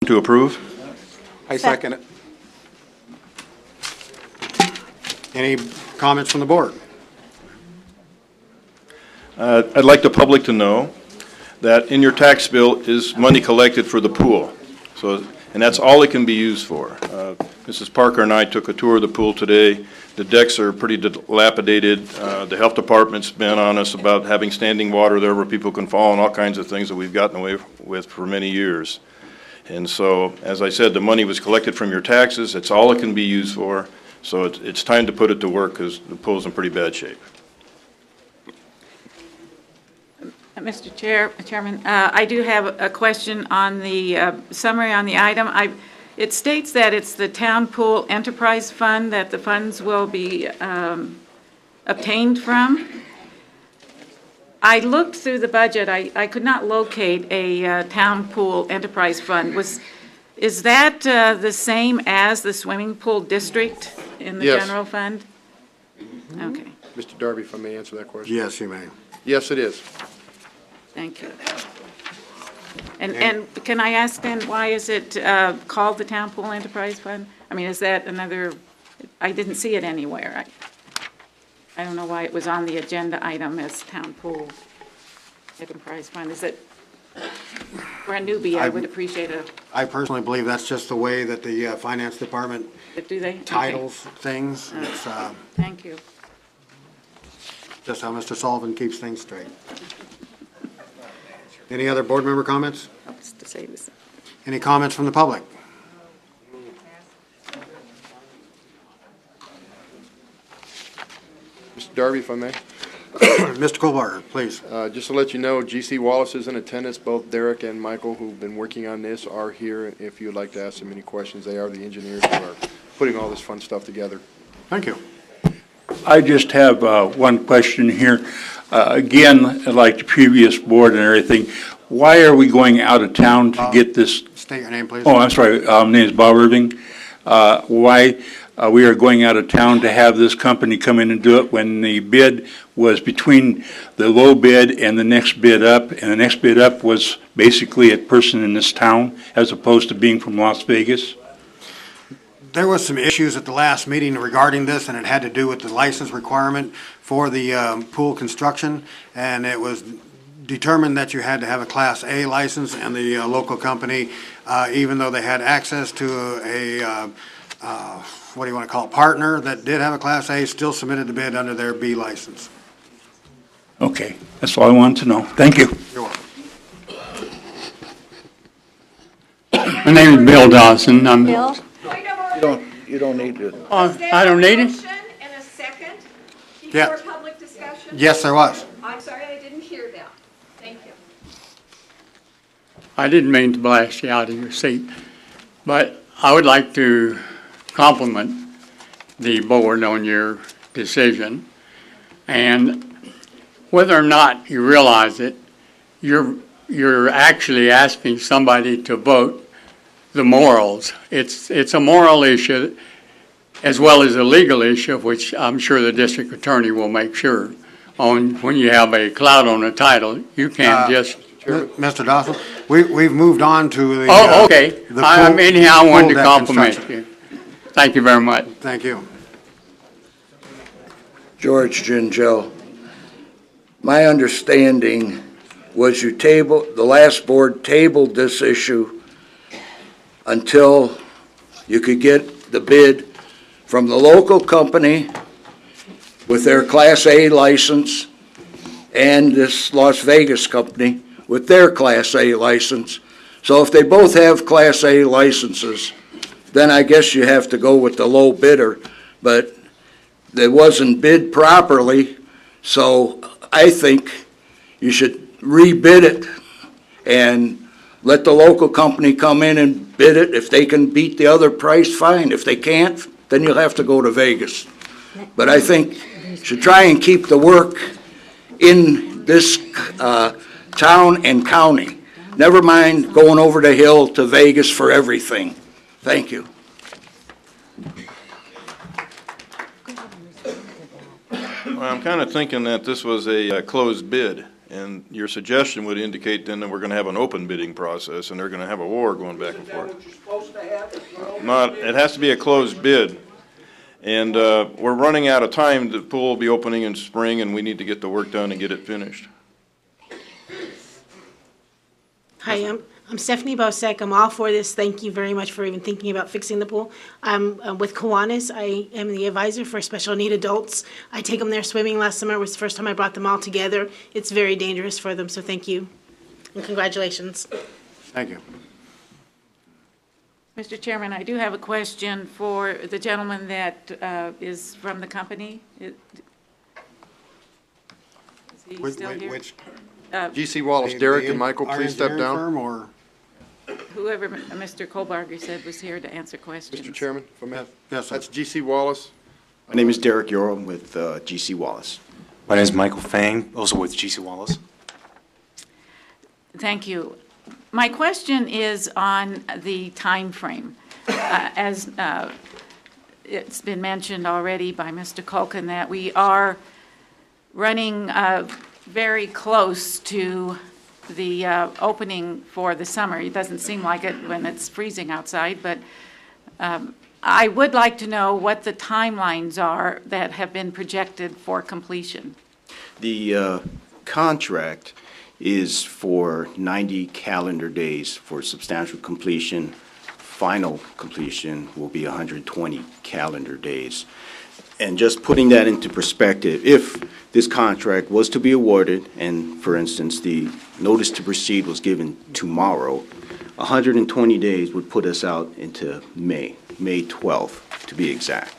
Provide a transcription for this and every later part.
To approve? I second it. Any comments from the board? I'd like the public to know that in your tax bill is money collected for the pool. So, and that's all it can be used for. Mrs. Parker and I took a tour of the pool today. The decks are pretty dilapidated. The health department's been on us about having standing water there where people can fall and all kinds of things that we've gotten away with for many years. And so, as I said, the money was collected from your taxes. It's all it can be used for. So it's time to put it to work because the pool's in pretty bad shape. Mr. Chairman, I do have a question on the summary on the item. It states that it's the Town Pool Enterprise Fund that the funds will be obtained from. I looked through the budget. I could not locate a Town Pool Enterprise Fund. Is that the same as the swimming pool district in the Yes. general fund? Okay, Mr. Darby, if I may answer that question. Yes, you may. Yes, it is. thank you. And can I ask then, why is it called the Town Pool Enterprise Fund? I mean, is that another, I didn't see it anywhere. I don't know why it was on the agenda item as Town Pool Enterprise Fund. Is it, for a newbie, I would appreciate I personally believe that's just the way that the finance department do they? Okay. titles things. It's Thank you. just how Mr. Sullivan keeps things straight. Any other board member comments? Helps to say this. Any comments from the public? Mr. Darby, if I may. Mr. Kohlbarger, please. Just to let you know, G.C. Wallace is in attendance. Both Derek and Michael, who've been working on this, are here. If you'd like to ask them any questions, they are the engineers who are putting all this fun stuff together. Thank you. I just have one question here. Again, like the previous board and everything, why are we going out of town to get this? State your name, please. Oh, I'm sorry, my name is Bob Irving. Why we are going out of town to have this company come in and do it when the bid was between the low bid and the next bid up, and the next bid up was basically a person in this town as opposed to being from Las Vegas? There was some issues at the last meeting regarding this, and it had to do with the license requirement for the pool construction, and it was determined that you had to have a Class A license, and the local company, even though they had access to a, what do you want to call it, partner that did have a Class A, still submitted the bid under their B license. Okay, that's all I wanted to know. Thank you. You're welcome. My name is Bill Dawson. Bill? You don't need to. I don't need it? Motion and a second Yeah. before public discussion? Yes, there was. I'm sorry, I didn't hear that. Thank you. I didn't mean to blast you out of your seat, but I would like to compliment the board on your decision. And whether or not you realize it, you're actually asking somebody to vote the morals. It's a moral issue as well as a legal issue, which I'm sure the district attorney will make sure on when you have a cloud on a title. You can't just. Mr. Dawson, we've moved on to the. Oh, okay. the Anyhow, I wanted pool to deck compliment construction. you. Thank you very much. Thank you. George Gingell. My understanding was the last board tabled this issue until you could get the bid from the local company with their Class A license and this Las Vegas company with their Class A license. So if they both have Class A licenses, then I guess you have to go with the low bidder, but it wasn't bid properly, so I think you should rebid it and let the local company come in and bid it. If they can beat the other price, fine. If they can't, then you'll have to go to Vegas. But I think you should try and keep the work in this town and county. Never mind going over the hill to Vegas for everything. Thank you. Well, I'm kind of thinking that this was a closed bid, And your suggestion would indicate then that we're going to have an open bidding process, and they're going to have a war going back and forth. It has to be a closed bid. And we're running out of time. The pool will be opening in spring, and we need to get the work done and get it finished. Hi, I'm Stephanie Bosek. I'm all for this. Thank you very much for even thinking about fixing the pool. I'm with Kiwanis. I am the advisor for special need adults. I take them there swimming. Last summer was the first time I brought them all together. It's very dangerous for them, so thank you. And congratulations. Thank you. Mr. Chairman, I do have a question for the gentleman that is from the company. Is he still here? Which, GC Wallace, Derek and Michael, please step down. firm or? Whoever Mr. Kohlbarger said was here to answer questions. Mr. Chairman, if I may. Yes, sir. That's GC Wallace. My name is Derek Yoram with GC Wallace. My name is Michael Fang, also with GC Wallace. Thank you. My question is on the time frame. As it's been mentioned already by Mr. Culkin, that we are running very close to the opening for the summer. It doesn't seem like it when it's freezing outside, but I would like to know what the timelines are that have been projected for completion. The contract is for 90 calendar days for substantial completion. Final completion will be 120 calendar days. And just putting that into perspective, if this contract was to be awarded, and for instance, the notice to proceed was given tomorrow, 120 days would put us out into May 12th, to be exact.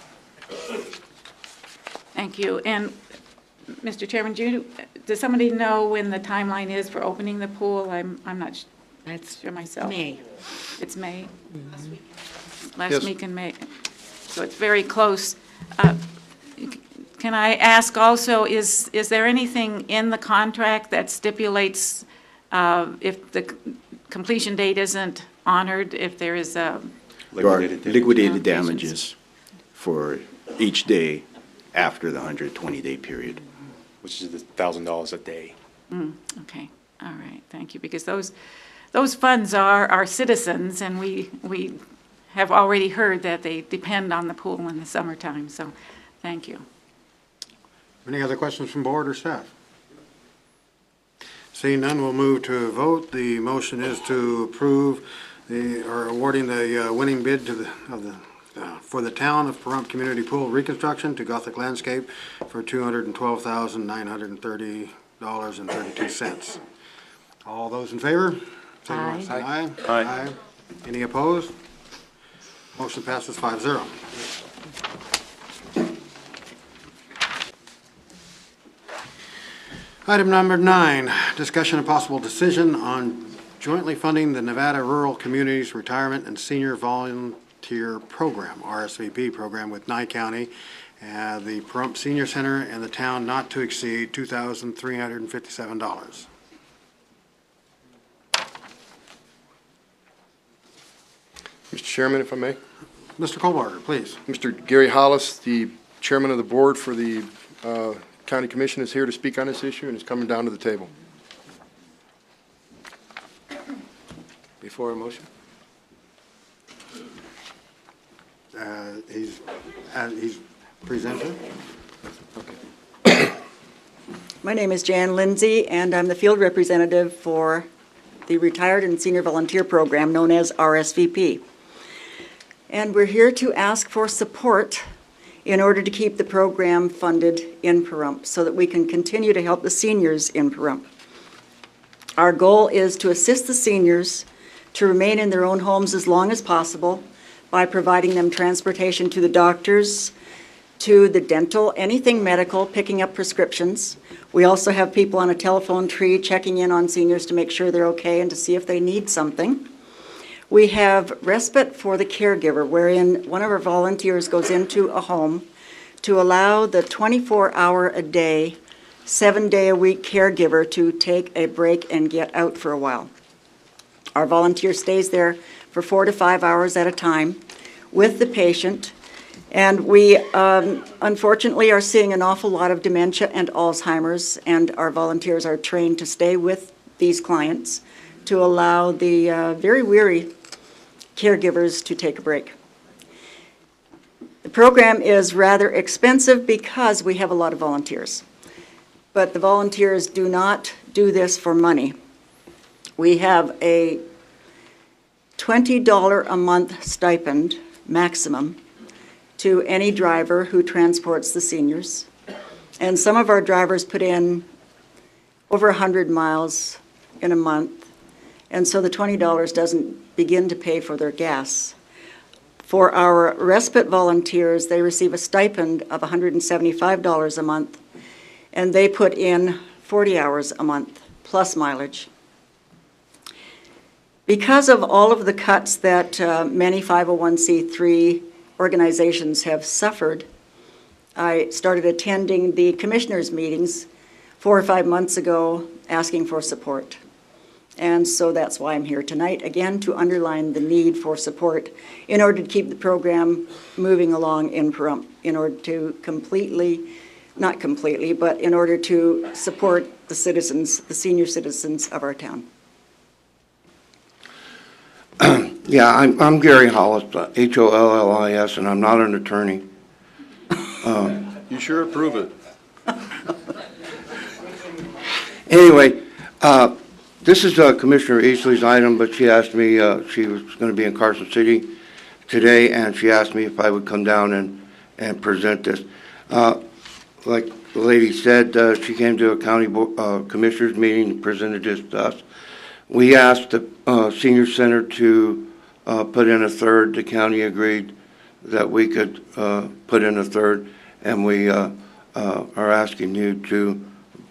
Thank you. And Mr. Chairman, does somebody know when the timeline is for opening the pool? I'm not sure myself. May. It's May? Yes. Last week in May. So it's very close. Can I ask also, is there anything in the contract that stipulates if the completion date isn't honored, if there is a... There are liquidated damages for each day after the 120-day period. Which is $1,000 a day. Okay, all right, thank you, because those funds are our citizens, and we have already heard that they depend on the pool in the summertime, so thank you. Any other questions from board or staff? Seeing none, we'll move to a vote. The motion is to approve or awarding the winning bid to for the town of Pahrump Community Pool reconstruction to Gothic Landscape for $212,930.32. All those in favor? Aye. Aye. Aye. Any opposed? Motion passes 5-0. Item number 9, discussion and possible decision on jointly funding the Nevada Rural Communities Retirement and Senior Volunteer Program, RSVP program, with Nye County, the Pahrump Senior Center, and the town not to exceed $2,357. Mr. Chairman, if I may. Mr. Kohlbarger, please. Mr. Gary Hollis, the chairman of the board for the county commission, is here to speak on this issue and is coming down to the table. Before a motion? He's presented. My name is Jan Lindsay, and I'm the field representative for the Retired and Senior Volunteer Program, known as RSVP. And we're here to ask for support in order to keep the program funded in Pahrump so that we can continue to help the seniors in Pahrump. Our goal is to assist the seniors to remain in their own homes as long as possible by providing them transportation to the doctors, to the dental, anything medical, picking up prescriptions. We also have people on a telephone tree checking in on seniors to make sure they're okay and to see if they need something. We have respite for the caregiver, wherein one of our volunteers goes into a home to allow the 24-hour-a-day, 7-day-a-week caregiver to take a break and get out for a while. Our volunteer stays there for 4 to 5 hours at a time with the patient, And we unfortunately are seeing an awful lot of dementia and Alzheimer's, and our volunteers are trained to stay with these clients to allow the very weary caregivers to take a break. The program is rather expensive because we have a lot of volunteers, but the volunteers do not do this for money. We have a $20 a month stipend maximum to any driver who transports the seniors. And some of our drivers put in over 100 miles in a month, and so the $20 doesn't begin to pay for their gas. For our respite volunteers, they receive a stipend of $175 a month, and they put in 40 hours a month, plus mileage. Because of all of the cuts that many 501c3 organizations have suffered, I started attending the commissioners' meetings 4 or 5 months ago asking for support. And so that's why I'm here tonight, again, to underline the need for support in order to keep the program moving along in Pahrump, in order to not completely, but in order to support the citizens, the senior citizens of our town. Yeah, I'm Gary Hollis, Hollis, and I'm not an attorney. You sure approve it. Anyway, this is Commissioner Eastley's item, but she asked me, she was going to be in Carson City today, and she asked me if I would come down and present this. Like the lady said, she came to a county commissioners meeting and presented this to us. We asked the senior center to put in a third. The county agreed that we could put in a third, and we are asking you to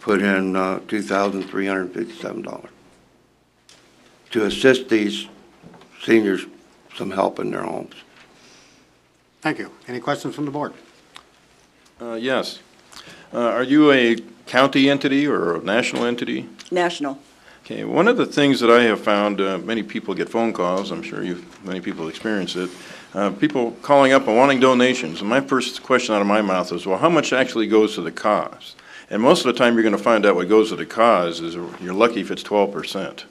put in $2,357 to assist these seniors some help in their homes. Thank you. Any questions from the board? Yes. Are you a county entity or a national entity? National. Okay, one of the things that I have found, many people get phone calls, I'm sure many people experience it, people calling up and wanting donations. And my first question out of my mouth is, well, how much actually goes to the cause? And most of the time you're going to find out what goes to the cause is you're lucky if it's 12%.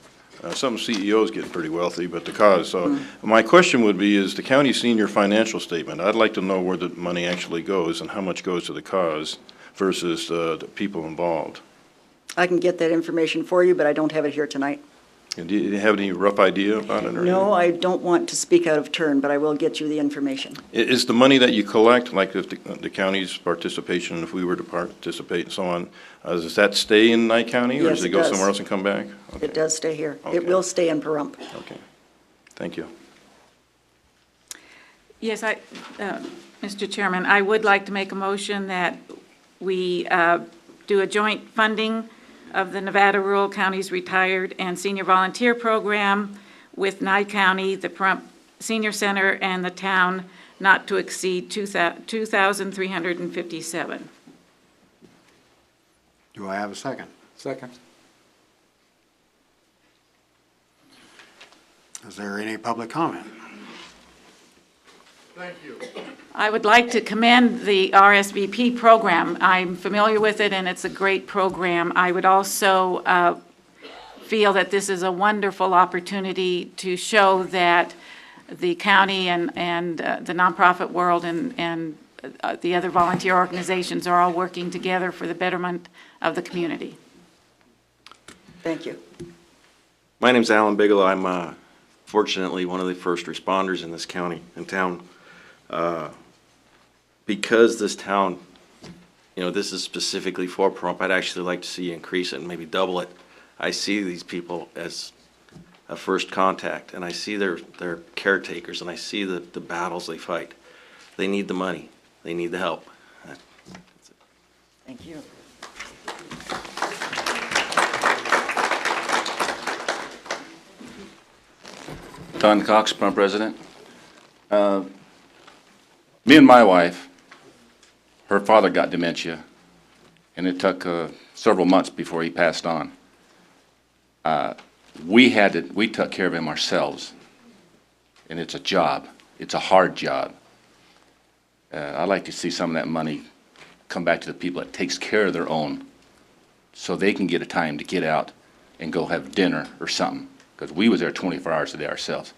Some CEOs get pretty wealthy, but the cause. So my question would be, is the county seen your financial statement? I'd like to know where the money actually goes and how much goes to the cause versus the people involved. I can get that information for you, but I don't have it here tonight. And do you have any rough idea about it? Or No, I don't want to speak out of turn, but I will get you the information. Is the money that you collect, like if the county's participation, if we were to participate and so on, does that stay in Nye County? Or Yes, does it it go does. somewhere else and come back? Okay. It does stay here. Okay. It will stay in Pahrump. Okay. Thank you. Yes, Mr. Chairman, I would like to make a motion that we do a joint funding of the Nevada Rural Counties Retired and Senior Volunteer Program with Nye County, the Pahrump Senior Center, and the town, not to exceed $2,357. Do I have a second? Second. Is there any public comment? Thank you. I would like to commend the RSVP program. I'm familiar with it, and it's a great program. I would also feel that this is a wonderful opportunity to show that the county and the nonprofit world and the other volunteer organizations are all working together for the betterment of the community. Thank you. My name's Alan Bigelow. I'm fortunately one of the first responders in this county and town. Because this town, this is specifically for Pahrump, I'd actually like to see you increase it and maybe double it. I see these people as a first contact, and I see their caretakers, and I see the battles they fight. They need the money. They need the help. Thank you. Don Cox, Pahrump resident. Me and my wife, her father got dementia, and it took several months before he passed on. We took care of him ourselves, and it's a job. It's a hard job. I'd like to see some of that money come back to the people that takes care of their own, so they can get a time to get out and go have dinner or something, because we was there 24 hours a day ourselves.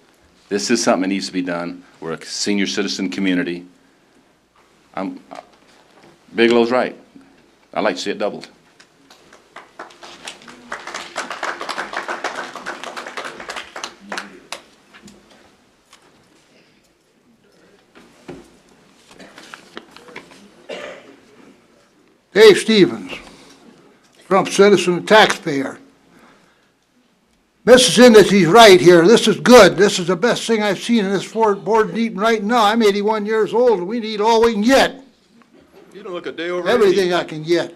This is something that needs to be done. We're a senior citizen community. Bigelow's right. I'd like to see it doubled. Dave Stevens, Trump citizen and taxpayer. Mrs. Innes, he's right here. This is good. This is the best thing I've seen in this board meeting right now. I'm 81 years old, and we need all we can get. You don't look a day over 80. Everything I can get.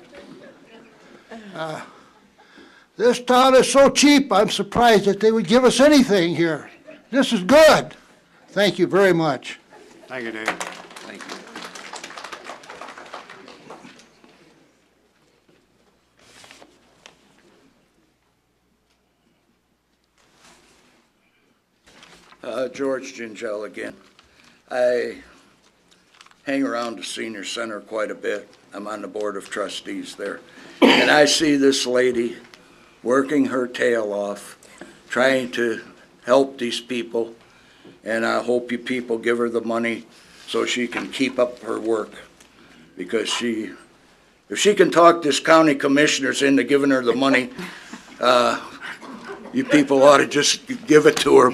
This town is so cheap, I'm surprised that they would give us anything here. This is good. Thank you very much. Thank you, Dave. Thank you. George Gingell again. I hang around the senior center quite a bit. I'm on the board of trustees there. And I see this lady working her tail off, trying to help these people. And I hope you people give her the money so she can keep up her work. Because if she can talk this county commissioners into giving her the money, you people ought to just give it to her.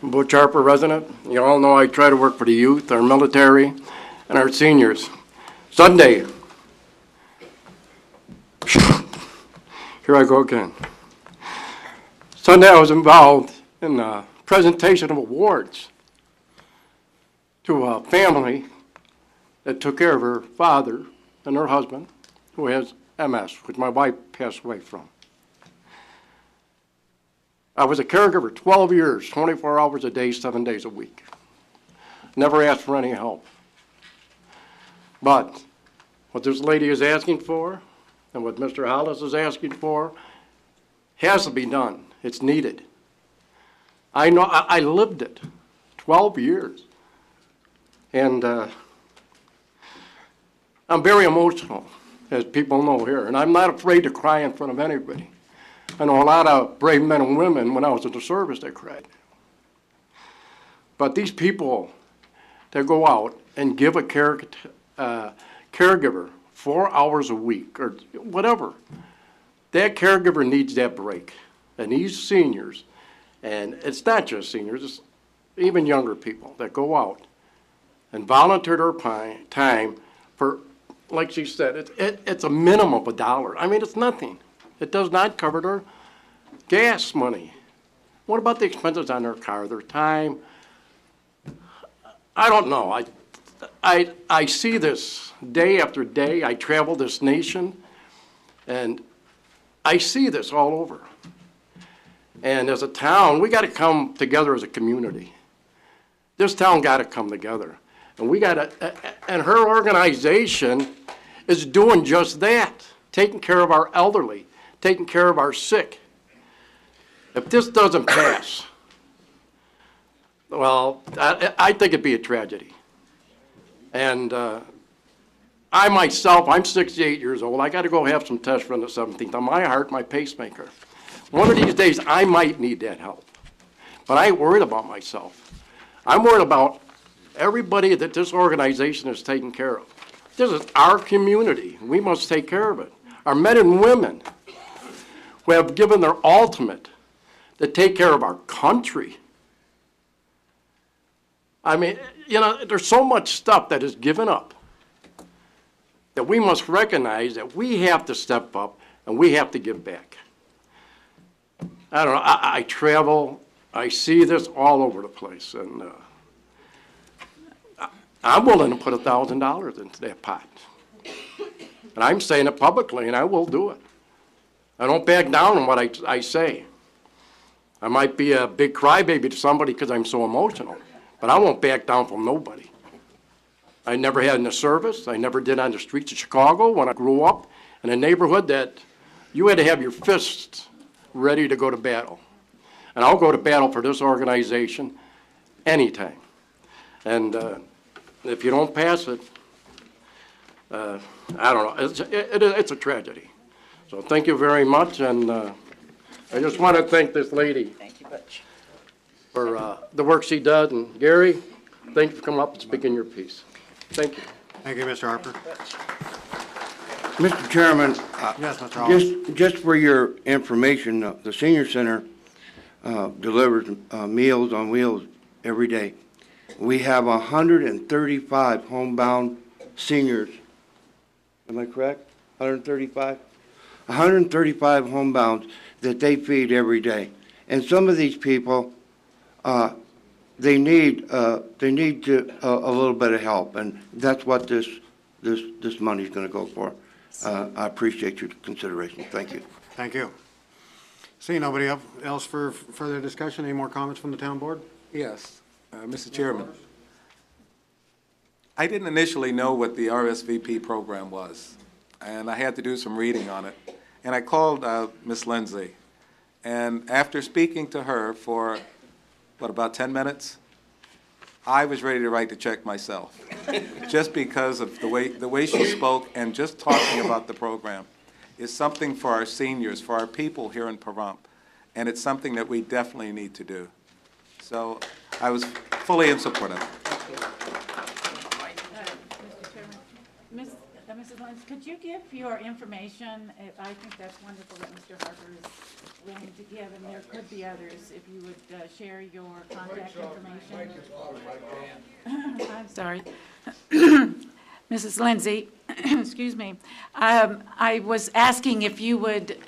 Butch Harper resident. You all know I try to work for the youth, our military, and our seniors. Sunday. Here I go again. Sunday I was involved in a presentation of awards to a family that took care of her father and her husband, who has MS, which my wife passed away from. I was a caregiver 12 years, 24 hours a day, 7 days a week. Never asked for any help. But what this lady is asking for and what Mr. Hollis is asking for has to be done. It's needed. I know, I lived it 12 years. And I'm very emotional, as people know here, and I'm not afraid to cry in front of anybody. I know a lot of brave men and women, when I was in the service, they cried. But these people that go out and give a caregiver 4 hours a week or whatever, that caregiver needs that break. And these seniors, and it's not just seniors, it's even younger people that go out and volunteer their time for, like she said, it's a minimum of $1. I mean, it's nothing. It does not cover their gas money. What about the expenses on their car, their time? I don't know. I see this day after day. I travel this nation, and I see this all over. And as a town, we got to come together as a community. This town got to come together. And we got to, and her organization is doing just that, taking care of our elderly, taking care of our sick. If this doesn't pass, well, I think it'd be a tragedy. And I myself, I'm 68 years old. I got to go have some tests for the 17th. On my heart, my pacemaker. One of these days, I might need that help. But I ain't worried about myself. I'm worried about everybody that this organization is taking care of. This is our community. We must take care of it. Our men and women who have given their ultimate to take care of our country. I mean, you know, there's so much stuff that is given up that we must recognize that we have to step up and we have to give back. I don't know, I travel, I see this all over the place, and I'm willing to put $1,000 into that pot. And I'm saying it publicly, and I will do it. I don't back down on what I say. I might be a big crybaby to somebody because I'm so emotional, but I won't back down from nobody. I never had in the service. I never did on the streets of Chicago when I grew up. in a neighborhood that you had to have your fists ready to go to battle. And I'll go to battle for this organization anytime. And if you don't pass it, I don't know, it's a tragedy. So thank you very much, and I just want to thank this lady. Thank you, Butch. For the work she does, and Gary, thank you for coming up and speaking your piece. Thank you. Thank you, Mr. Harper. Mr. Chairman, Yes, Mr. Holmes. just for your information, the senior center delivers Meals on Wheels every day. We have 135 homebound seniors. Am I correct? 135? 135 homebounds that they feed every day. And some of these people, they need a little bit of help, and that's what this money is going to go for. I appreciate your consideration. Thank you. Thank you. Seeing nobody else for further discussion, any more comments from the town board? Yes, Mr. Chairman. I didn't initially know what the RSVP program was, and I had to do some reading on it. And I called Ms. Lindsay, and after speaking to her for, about 10 minutes, I was ready to write the check myself, just because of the way she spoke, and just talking about the program is something for our seniors, for our people here in Pahrump, and it's something that we definitely need to do. So I was fully in support of it. Mr. Chairman, Mrs. Lynch, could you give your information? I think that's wonderful that Mr. Harper is willing to give, and there could be others. If you would share your contact information. I'm sorry. Mrs. Lindsay, excuse me. I was asking if you would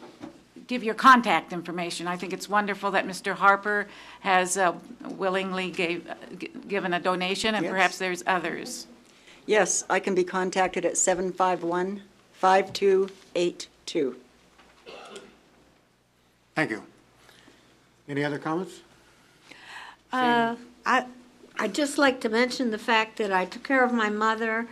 give your contact information. I think it's wonderful that Mr. Harper has willingly given a donation, and Yes. perhaps there's others. Yes, I can be contacted at 751-5282. Thank you. Any other comments? I'd just like to mention the fact that I took care of my mother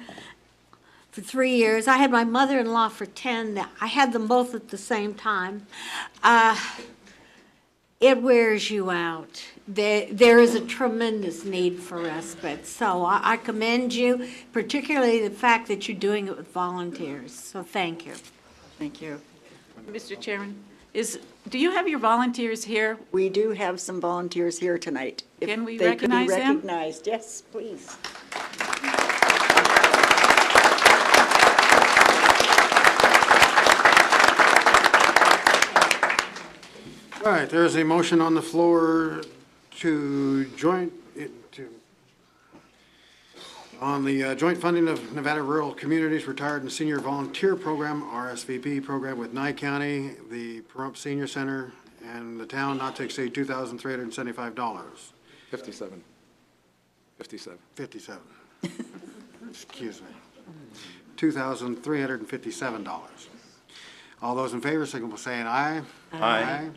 for 3 years. I had my mother-in-law for 10. I had them both at the same time. It wears you out. There is a tremendous need for respite. So I commend you, particularly the fact that you're doing it with volunteers. So thank you. Thank you. Mr. Chairman, do you have your volunteers here? We do have some volunteers here tonight. If Can we they could be recognize them? recognized. Yes, please. All right, there's a motion on the floor to on the joint funding of Nevada Rural Communities Retired and Senior Volunteer Program, RSVP program with Nye County, the Pahrump Senior Center, and the town not to exceed $2,375. 57. 57. 57. Excuse me. $2,357. All those in favor, signal by saying aye. Aye.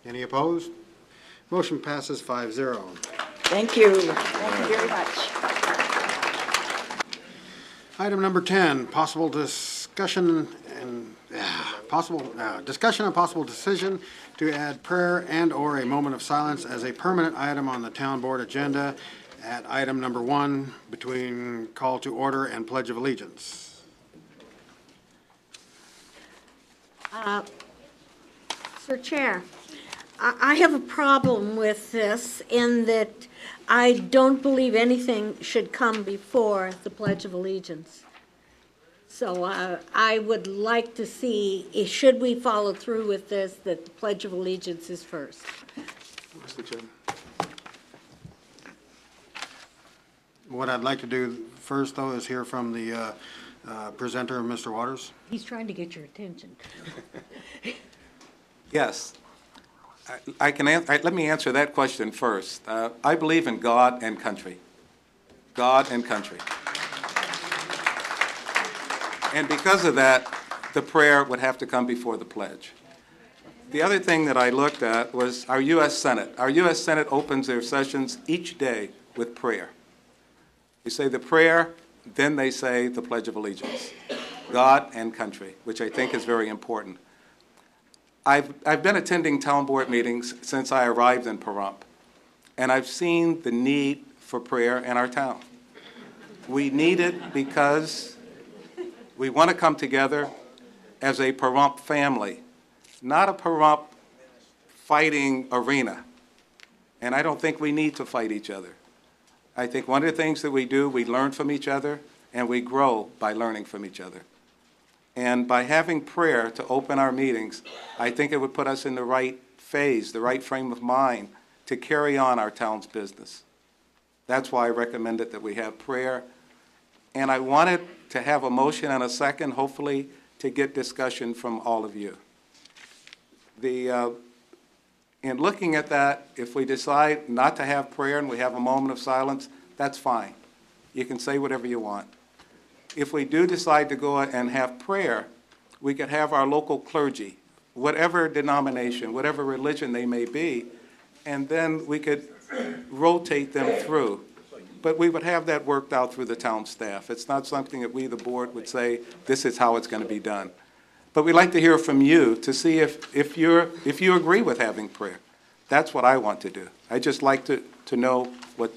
Any opposed? Motion passes 5-0. Thank you. Thank you very much. Item number 10, discussion and possible decision to add prayer and/or a moment of silence as a permanent item on the town board agenda at item number 1 between call to order and pledge of allegiance. Sir Chair, I have a problem with this in that I don't believe anything should come before the Pledge of Allegiance. So I would like to see, should we follow through with this, that the Pledge of Allegiance is first. Mr. Chairman. What I'd like to do first, though, is hear from the presenter, Mr. Waters. He's trying to get your attention. Yes. I can let me answer that question first. I believe in God and country. God and country. And because of that, the prayer would have to come before the pledge. The other thing that I looked at was our U.S. Senate. Our U.S. Senate opens their sessions each day with prayer. You say the prayer, then they say the Pledge of Allegiance. God and country, which I think is very important. I've been attending town board meetings since I arrived in Pahrump, and I've seen the need for prayer in our town. We need it because we want to come together as a Pahrump family, not a Pahrump fighting arena. And I don't think we need to fight each other. I think one of the things that we do, we learn from each other, and we grow by learning from each other. And by having prayer to open our meetings, I think it would put us in the right phase, the right frame of mind to carry on our town's business. That's why I recommended that we have prayer. And I wanted to have a motion and a second, hopefully, to get discussion from all of you. In looking at that, if we decide not to have prayer and we have a moment of silence, that's fine. You can say whatever you want. If we do decide to go and have prayer, we could have our local clergy, whatever denomination, whatever religion they may be, and then we could rotate them through. But we would have that worked out through the town staff. It's not something that we, the board, would say, this is how it's going to be done. But we'd like to hear from you to see if you agree with having prayer. That's what I want to do. I just like to know what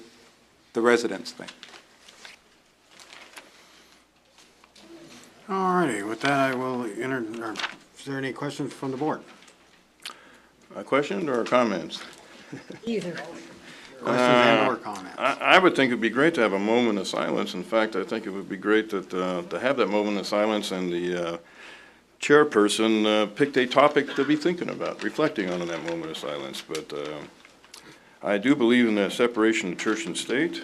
the residents think. All righty, with that, I will enter, or is there any questions from the board? A question or comments? Either. Questions and or comments? I would think it'd be great to have a moment of silence. In fact, I think it would be great that, to have that moment of silence, and the chairperson picked a topic to be thinking about, reflecting on in that moment of silence. But I do believe in the separation of church and state.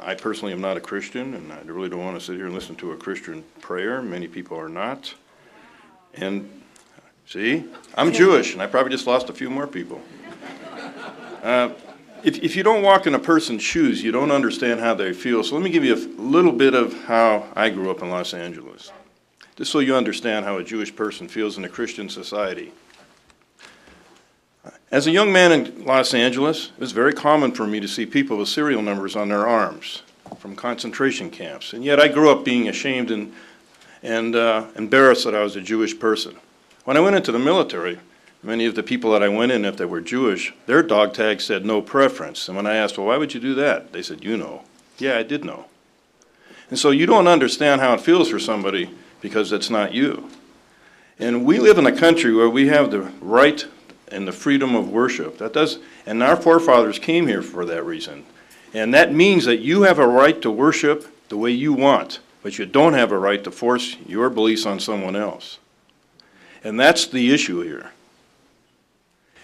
I personally am not a Christian, and I really don't want to sit here and listen to a Christian prayer. Many people are not. And see, I'm Jewish, and I probably just lost a few more people. If you don't walk in a person's shoes, you don't understand how they feel. So let me give you a little bit of how I grew up in Los Angeles, just so you understand how a Jewish person feels in a Christian society. As a young man in Los Angeles, it was very common for me to see people with serial numbers on their arms from concentration camps. And yet I grew up being ashamed and embarrassed that I was a Jewish person. When I went into the military, many of the people that I went in, if they were Jewish, their dog tag said no preference. And when I asked, well, why would you do that? They said, you know. Yeah, I did know. And so you don't understand how it feels for somebody because it's not you. And we live in a country where we have the right and the freedom of worship. And our forefathers came here for that reason. And that means that you have a right to worship the way you want, but you don't have a right to force your beliefs on someone else. And that's the issue here.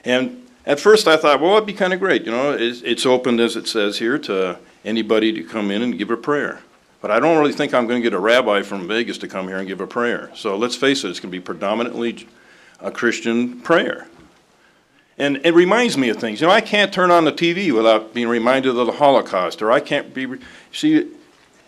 And at first I thought, well, it'd be kind of great, you know, it's open, as it says here, to anybody to come in and give a prayer. But I don't really think I'm going to get a rabbi from Vegas to come here and give a prayer. So let's face it, it's going to be predominantly a Christian prayer. And it reminds me of things. You know, I can't turn on the TV without being reminded of the Holocaust, or I can't be, see,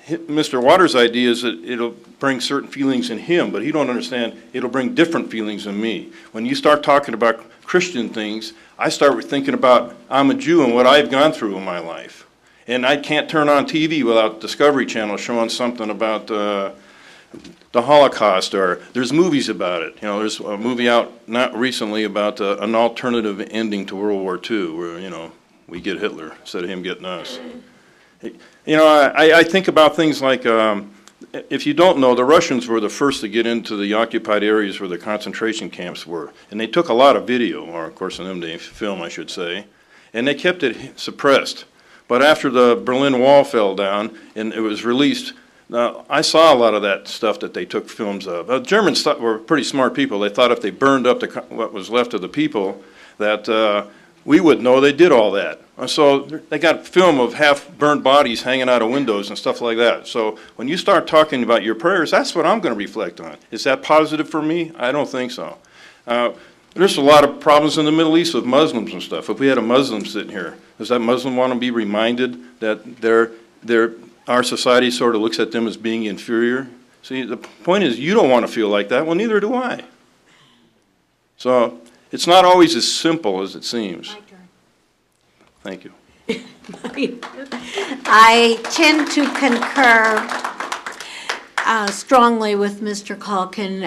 Mr. Waters' idea is that it'll bring certain feelings in him, but he don't understand it'll bring different feelings in me. When you start talking about Christian things, I start thinking about I'm a Jew and what I've gone through in my life. And I can't turn on TV without Discovery Channel showing something about the Holocaust, or there's movies about it. You know, there's a movie out not recently about an alternative ending to World War II, where, you know, we get Hitler instead of him getting us. You know, I think about things like, if you don't know, the Russians were the first to get into the occupied areas where the concentration camps were. And they took a lot of video, or of course in them days, film I should say, and they kept it suppressed. But after the Berlin Wall fell down and it was released, now, I saw a lot of that stuff that they took films of. Germans were pretty smart people. They thought if they burned up what was left of the people, that we would know they did all that. And so they got film of half-burned bodies hanging out of windows and stuff like that. So when you start talking about your prayers, that's what I'm going to reflect on. Is that positive for me? I don't think so. There's a lot of problems in the Middle East with Muslims and stuff. If we had a Muslim sitting here, does that Muslim want to be reminded that our society sort of looks at them as being inferior? See, the point is you don't want to feel like that. Well, neither do I. So it's not always as simple as it seems. My turn. Thank you. I tend to concur. strongly with Mr. Culkin.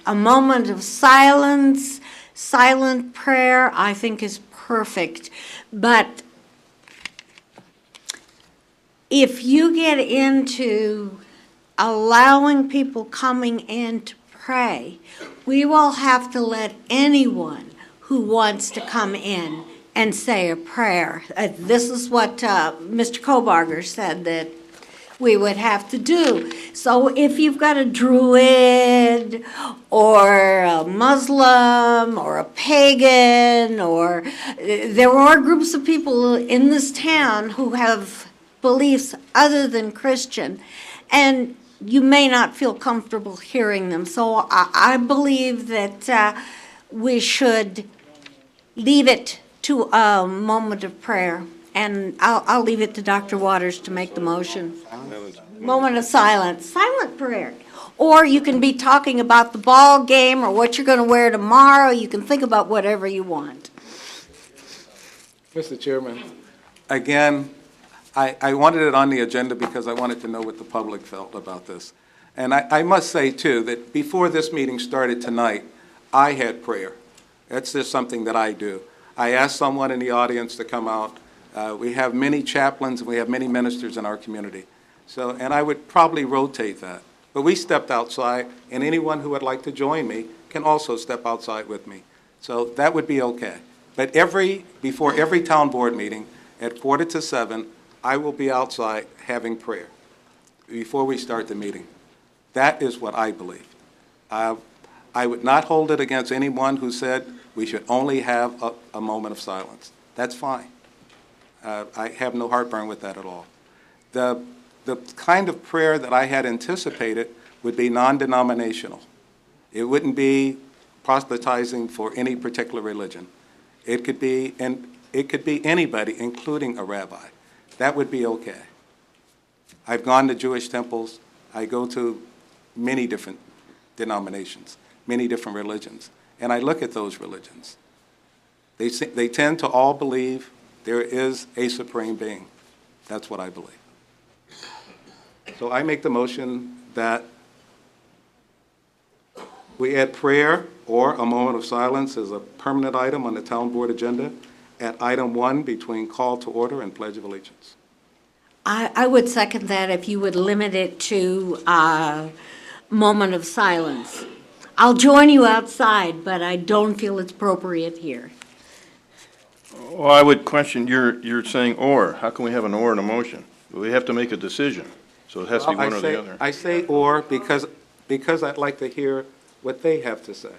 A moment of silence, silent prayer, I think is perfect. But if you get into allowing people coming in to pray, we will have to let anyone who wants to come in and say a prayer. This is what Mr. Kobarger said that we would have to do. So if you've got a Druid or a Muslim or a pagan, or there are groups of people in this town who have beliefs other than Christian, and you may not feel comfortable hearing them. So I believe that we should leave it to a moment of prayer. And I'll leave it to Dr. Waters to make the motion. Moment of silence, silent prayer. Or you can be talking about the ball game or what you're going to wear tomorrow. You can think about whatever you want. Mr. Chairman, again, I wanted it on the agenda because I wanted to know what the public felt about this. And I must say, too, that before this meeting started tonight, I had prayer. That's just something that I do. I asked someone in the audience to come out. We have many chaplains and we have many ministers in our community. So, and I would probably rotate that. But we stepped outside, and anyone who would like to join me can also step outside with me. So that would be okay. But before every town board meeting at 4 to 7, I will be outside having prayer before we start the meeting. That is what I believe. I would not hold it against anyone who said we should only have a moment of silence. That's fine. I have no heartburn with that at all. The kind of prayer that I had anticipated would be non-denominational. It wouldn't be proselytizing for any particular religion. It could be anybody, including a rabbi. That would be okay. I've gone to Jewish temples. I go to many different denominations, many different religions, and I look at those religions. They tend to all believe there is a supreme being. That's what I believe. So I make the motion that we add prayer or a moment of silence as a permanent item on the town board agenda at item 1 between call to order and pledge of allegiance. I would second that if you would limit it to a moment of silence. I'll join you outside, but I don't feel it's appropriate here. Well, I would question, you're saying or. How can we have an or in a motion? We have to make a decision, so it has to be one or the other. I say or because I'd like to hear what they have to say.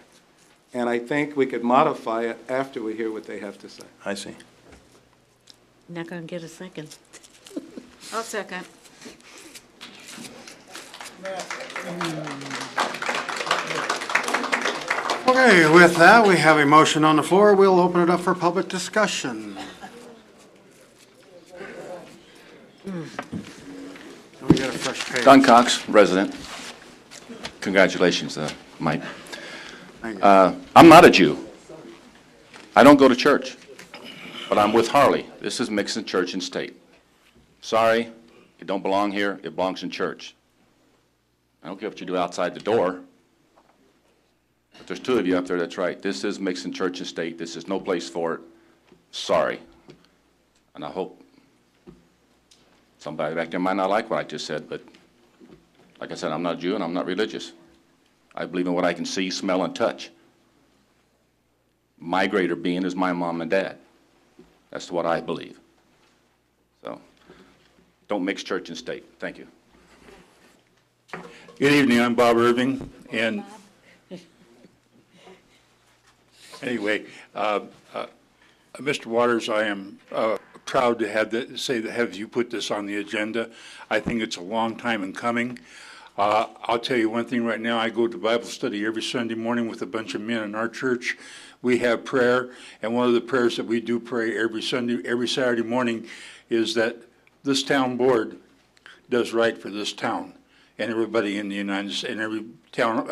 And I think we could modify it after we hear what they have to say. I see. Not going to get a second. I'll second. Okay, with that, we have a motion on the floor. We'll open it up for public discussion. We got a fresh page. Don Cox, resident. Congratulations, Mike. I'm not a Jew. I don't go to church, but I'm with Harley. This is mixing church and state. Sorry, it don't belong here. It belongs in church. I don't care what you do outside the door. But there's 2 of you up there that's right. This is mixing church and state. This is no place for it. Sorry. And I hope somebody back there might not like what I just said, but like I said, I'm not a Jew and I'm not religious. I believe in what I can see, smell, and touch. My greater being is my mom and dad. That's what I believe. So, don't mix church and state. Thank you. Good evening, I'm Bob Irving, and anyway, Mr. Waters, I am proud to have you put this on the agenda. I think it's a long time in coming. I'll tell you one thing right now, I go to Bible study every Sunday morning with a bunch of men in our church. We have prayer, and one of the prayers that we do pray every Saturday morning is that this town board does right for this town and everybody in the United States, and every town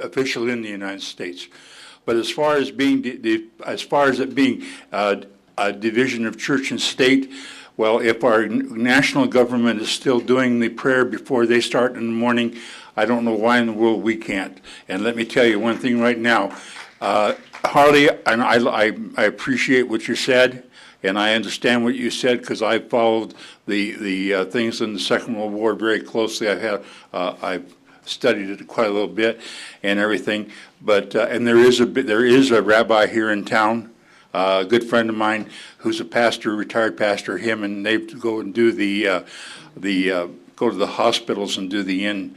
official in the United States. But as far as it being a division of church and state, Well, if our national government is still doing the prayer before they start in the morning, I don't know why in the world we can't. And let me tell you one thing right now. Harley, and I appreciate what you said, and I understand what you said because I followed the things in the Second World War very closely. I've studied it quite a little bit and everything. But and there is a rabbi here in town, a good friend of mine who's a pastor, retired pastor. Him and they go and do go to the hospitals and do the in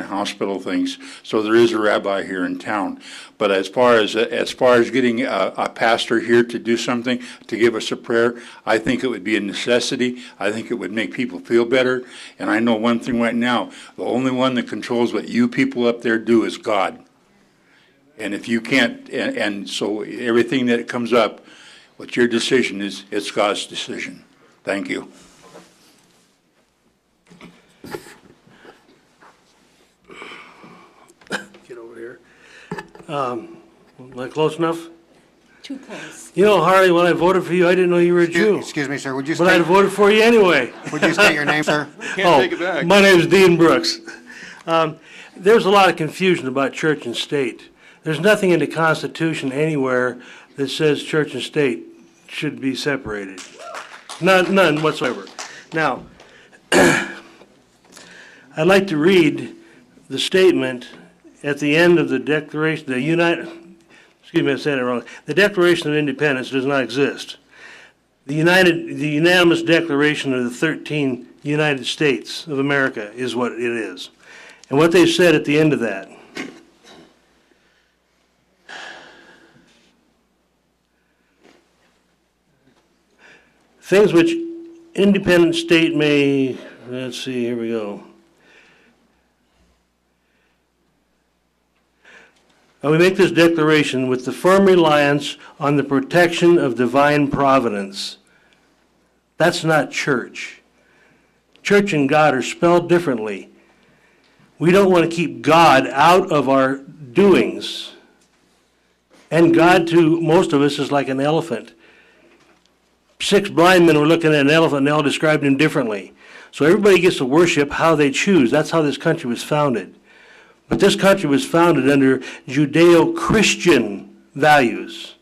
hospital things. So there is a rabbi here in town. But as far as getting a pastor here to do something, to give us a prayer, I think it would be a necessity. I think it would make people feel better. And I know one thing right now: the only one that controls what you people up there do is God. And if you can't, and so everything that comes up, what your decision is, it's God's decision. Thank you. Get over here. Am I close enough? Too close. You know, Harley, when I voted for you, I didn't know you were a Jew. Excuse me, sir, would you But I'd voted for you anyway. Would you state your name, sir? Can't take it back. My name is Dean Brooks. There's a lot of confusion about church and state. There's nothing in the Constitution anywhere that says church and state should be separated. None whatsoever. Now, I'd like to read the statement at the end of the Declaration, excuse me, I said it wrong. The Declaration of Independence does not exist. The unanimous declaration of the 13 United States of America is what it is. And what they said at the end of that: things which independent state may, let's see, here we go. We make this declaration with the firm reliance on the protection of divine providence. That's not church. Church and God are spelled differently. We don't want to keep God out of our doings. And God, to most of us, is like an elephant. 6 blind men were looking at an elephant and they all described him differently. So everybody gets to worship how they choose. That's how this country was founded. But this country was founded under Judeo-Christian values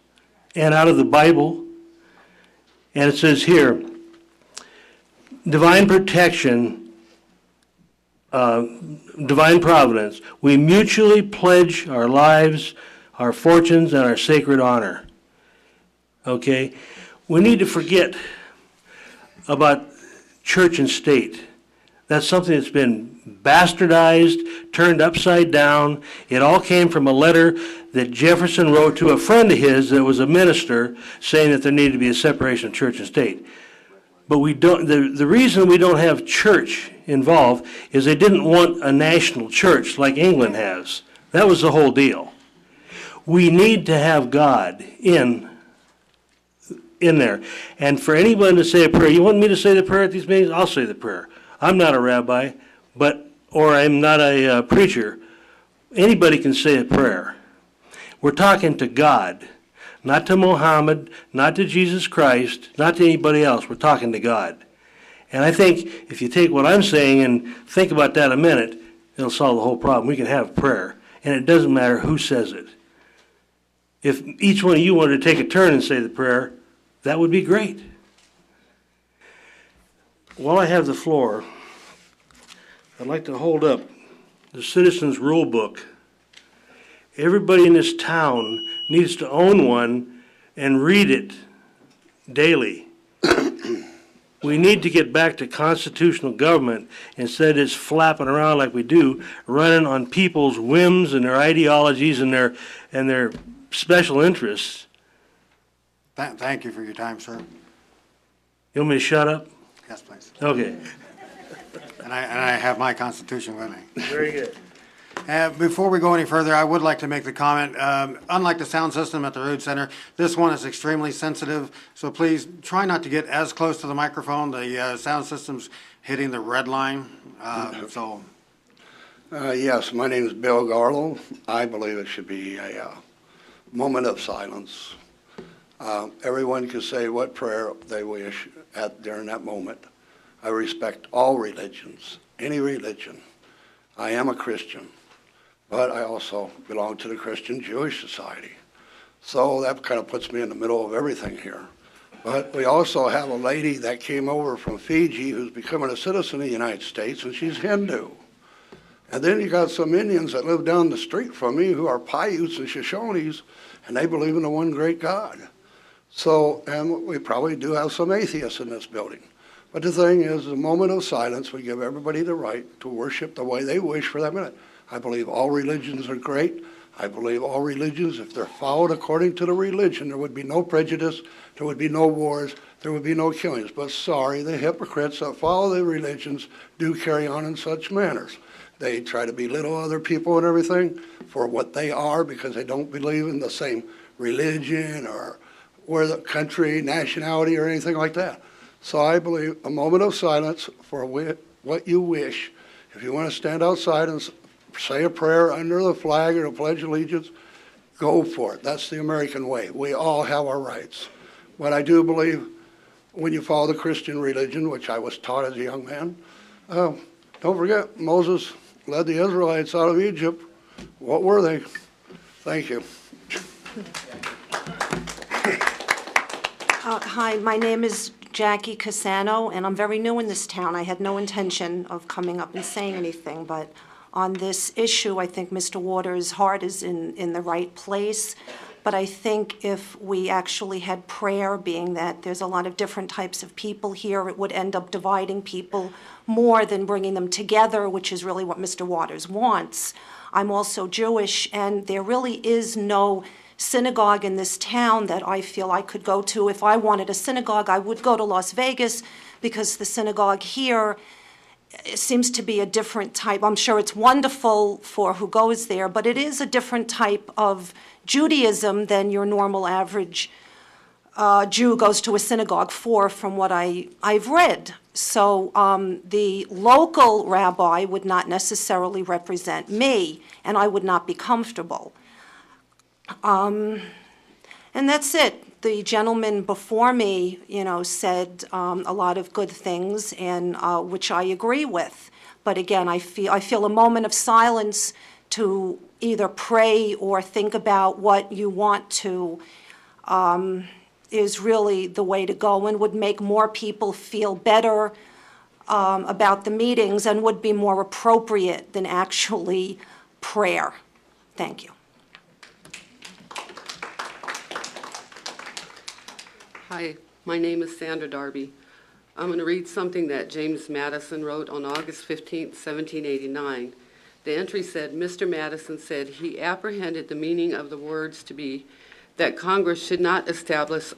and out of the Bible. And it says here, divine protection, divine providence. We mutually pledge our lives, our fortunes, and our sacred honor. Okay? We need to forget about church and state. That's something that's been bastardized, turned upside down. It all came from a letter that Jefferson wrote to a friend of his that was a minister saying that there needed to be a separation of church and state. But we don't. The reason we don't have church involved is they didn't want a national church like England has. That was the whole deal. We need to have God in there. And for anyone to say a prayer, you want me to say the prayer at these meetings? I'll say the prayer. I'm not a rabbi, or I'm not a preacher. Anybody can say a prayer. We're talking to God, not to Muhammad, not to Jesus Christ, not to anybody else. We're talking to God. And I think if you take what I'm saying and think about that a minute, it'll solve the whole problem. We can have prayer, and it doesn't matter who says it. If each one of you wanted to take a turn and say the prayer, that would be great. While I have the floor, I'd like to hold up the Citizens Rule Book. Everybody in this town needs to own one and read it daily. We need to get back to constitutional government instead of just flapping around like we do, running on people's whims and their ideologies and their special interests. Thank you for your time, sir. You want me to shut up? Yes, please. Okay. And I have my Constitution with me. Very good. Before we go any further, I would like to make the comment, unlike the sound system at the Road Center, this one is extremely sensitive, so please try not to get as close to the microphone. The sound system's hitting the red line, Yes, my name is Bill Garlow. I believe it should be a moment of silence. Everyone can say what prayer they wish during that moment. I respect all religions, any religion. I am a Christian, but I also belong to the Christian Jewish Society. So that kind of puts me in the middle of everything here. But we also have a lady that came over from Fiji who's becoming a citizen of the United States, and she's Hindu. And then you got some Indians that live down the street from me who are Paiutes and Shoshones, and they believe in the one great God. So, and we probably do have some atheists in this building. But the thing is, a moment of silence, we give everybody the right to worship the way they wish for that minute. I believe all religions are great. I believe all religions, if they're followed according to the religion, there would be no prejudice, there would be no wars, there would be no killings. But sorry, the hypocrites that follow the religions do carry on in such manners. They try to belittle other people and everything for what they are because they don't believe in the same religion or where the country, nationality, or anything like that. So I believe a moment of silence for what you wish. If you want to stand outside and say a prayer under the flag or the Pledge of Allegiance, go for it. That's the American way. We all have our rights. But I do believe when you follow the Christian religion, which I was taught as a young man, don't forget Moses led the Israelites out of Egypt. What were they? Thank you. Hi, my name is Jackie Cassano, and I'm very new in this town. I had no intention of coming up and saying anything, but on this issue, I think Mr. Waters' heart is in the right place. But I think if we actually had prayer, being that there's a lot of different types of people here, it would end up dividing people more than bringing them together, which is really what Mr. Waters wants. I'm also Jewish, and there really is no synagogue in this town that I feel I could go to. If I wanted a synagogue, I would go to Las Vegas, because the synagogue here seems to be a different type. I'm sure it's wonderful for who goes there, but it is a different type of Judaism than your normal average Jew goes to a synagogue for, from what I've read. So the local rabbi would not necessarily represent me, and I would not be comfortable. And that's it. The gentleman before me, said a lot of good things, and which I agree with. But again, I feel a moment of silence to either pray or think about what you want to is really the way to go, and would make more people feel better about the meetings, and would be more appropriate than actually prayer. Thank you. Hi, my name is Sandra Darby. I'm going to read something that James Madison wrote on August 15, 1789. The entry said, Mr. Madison said he apprehended the meaning of the words to be that Congress should not establish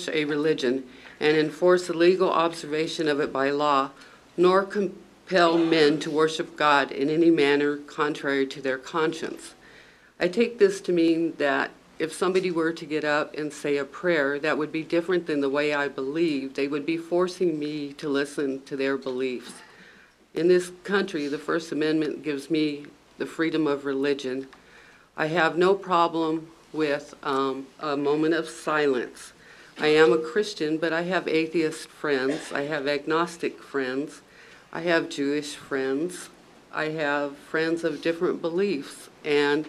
a religion and enforce the legal observation of it by law, nor compel men to worship God in any manner contrary to their conscience. I take this to mean that if somebody were to get up and say a prayer that would be different than the way I believe, they would be forcing me to listen to their beliefs. In this country, the First Amendment gives me the freedom of religion. I have no problem with a moment of silence. I am a Christian, but I have atheist friends. I have agnostic friends. I have Jewish friends. I have friends of different beliefs, and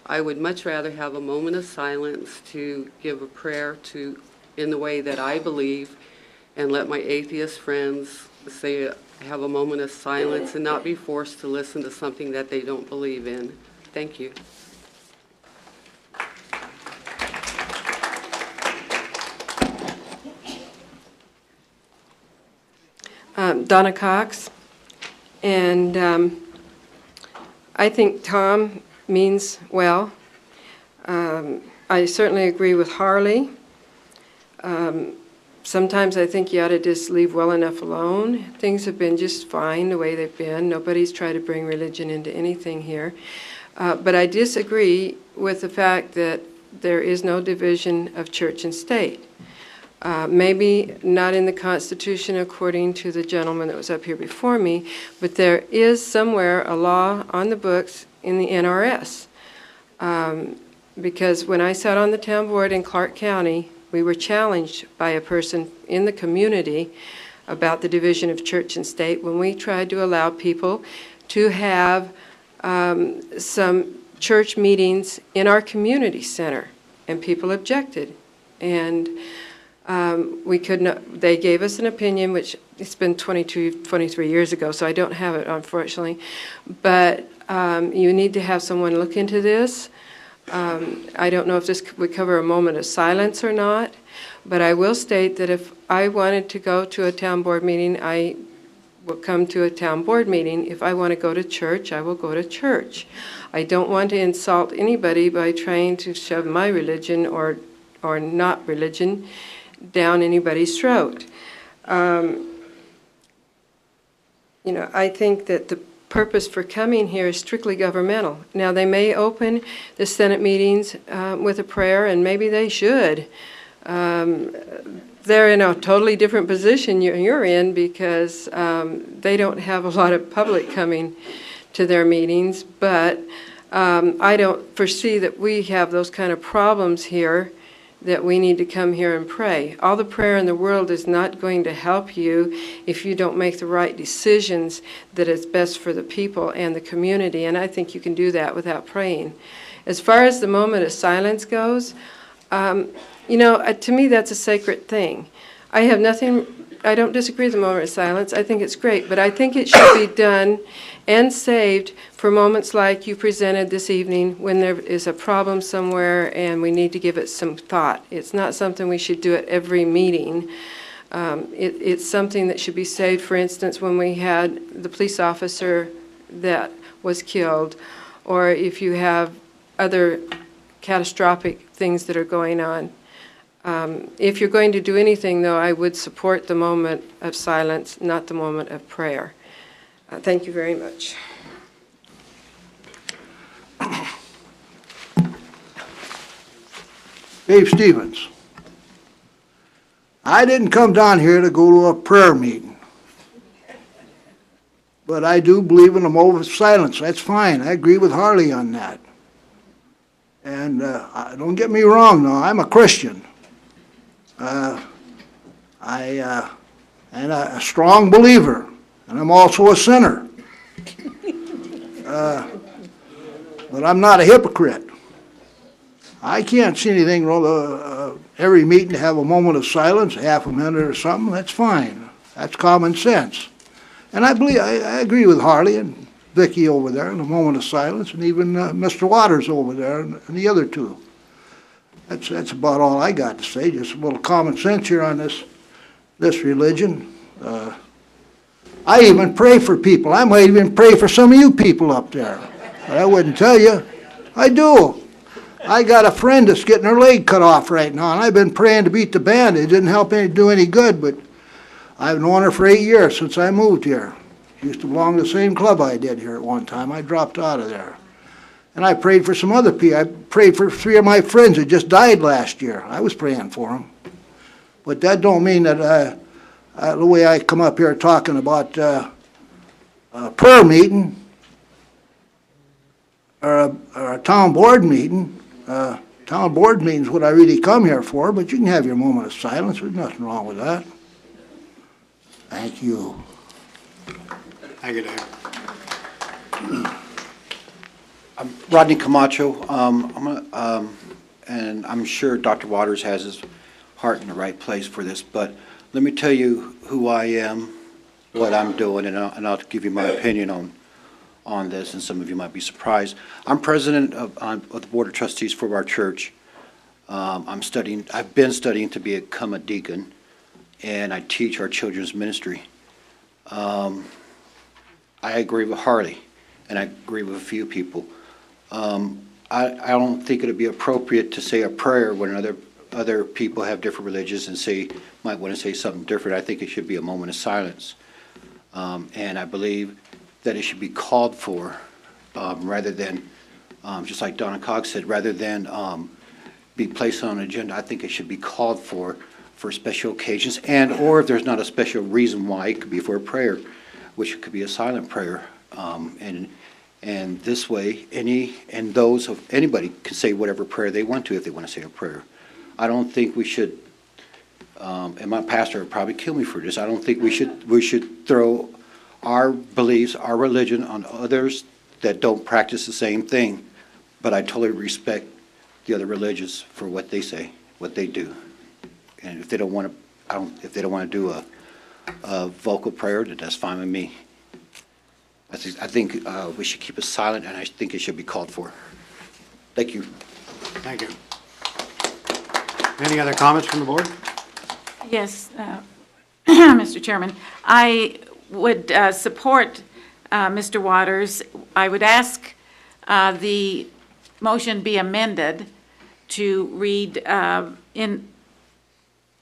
I would much rather have a moment of silence to give a prayer in the way that I believe, and let my atheist friends have a moment of silence and not be forced to listen to something that they don't believe in. Thank you. Donna Cox, and I think Tom means well. I certainly agree with Harley. Sometimes I think you ought to just leave well enough alone. Things have been just fine the way they've been. Nobody's tried to bring religion into anything here. But I disagree with the fact that there is no division of church and state. Maybe not in the Constitution according to the gentleman that was up here before me, but there is somewhere a law on the books in the NRS. because when I sat on the town board in Clark County, we were challenged by a person in the community about the division of church and state when we tried to allow people to have some church meetings in our community center, and people objected. And we could not, they gave us an opinion, which it's been 23 years ago, so I don't have it, unfortunately. But you need to have someone look into this. I don't know if this would cover a moment of silence or not, but I will state that if I wanted to go to a town board meeting, I will come to a town board meeting. If I want to go to church, I will go to church. I don't want to insult anybody by trying to shove my religion or not religion down anybody's throat. You know, I think that the purpose for coming here is strictly governmental. Now, they may open the Senate meetings with a prayer, and maybe they should. They're in a totally different position you're in because they don't have a lot of public coming to their meetings, but I don't foresee that we have those kind of problems here that we need to come here and pray. All the prayer in the world is not going to help you if you don't make the right decisions that is best for the people and the community, and I think you can do that without praying. As far as the moment of silence goes, you know, to me that's a sacred thing. I don't disagree with the moment of silence. I think it's great, but I think it should be done and saved for moments like you presented this evening when there is a problem somewhere and we need to give it some thought. It's not something we should do at every meeting. It's something that should be saved, for instance, when we had the police officer that was killed, or if you have other catastrophic things that are going on. If you're going to do anything, though, I would support the moment of silence, not the moment of prayer. Thank you very much. Dave Stevens. I didn't come down here to go to a prayer meeting, but I do believe in a moment of silence. That's fine. I agree with Harley on that. And don't get me wrong, though. I'm a Christian. And a strong believer, and I'm also a sinner. But I'm not a hypocrite. I can't see anything wrong every meeting to have a moment of silence, half a minute or something. That's fine. That's common sense. And I agree with Harley and Vicki over there in a moment of silence, and even Mr. Waters over there and the other two. That's about all I got to say. Just a little common sense here on this religion. I even pray for people. I might even pray for some of you people up there. But I wouldn't tell you. I do. I got a friend that's getting her leg cut off right now, and I've been praying to beat the band. It didn't help do any good, but I've known her for 8 years since I moved here. She used to belong to the same club I did here at one time. I dropped out of there. And I prayed for some other people. I prayed for 3 of my friends that just died last year. I was praying for them. But that don't mean that the way I come up here talking about a prayer meeting or a town board meeting. Town board meeting is what I really come here for, but you can have your moment of silence. There's nothing wrong with that. Thank you. Thank you, Dave. I'm Rodney Camacho, and I'm sure Dr. Waters has his heart in the right place for this, but let me tell you who I am, what I'm doing, and I'll give you my opinion on this, and some of you might be surprised. I'm president of the Board of Trustees for our church. I've been studying to become a deacon, and I teach our children's ministry. I agree with Harley, and I agree with a few people. I don't think it'd be appropriate to say a prayer when other people have different religions and might want to say something different. I think it should be a moment of silence. And I believe that it should be called for rather than, just like Donna Cox said, rather than be placed on an agenda. I think it should be called for special occasions, or if there's not a special reason why, it could be for a prayer, which could be a silent prayer. And And this way, anybody can say whatever prayer they want to if they want to say a prayer. I don't think we should, and my pastor would probably kill me for this, I don't think we should throw our beliefs, our religion on others that don't practice the same thing. But I totally respect the other religions for what they say, what they do. And if they don't want to do a vocal prayer, then that's fine with me. I think we should keep it silent, and I think it should be called for. Thank you. Thank you. Any other comments from the board? Yes, Mr. Chairman. I would support Mr. Waters. I would ask the motion be amended to read in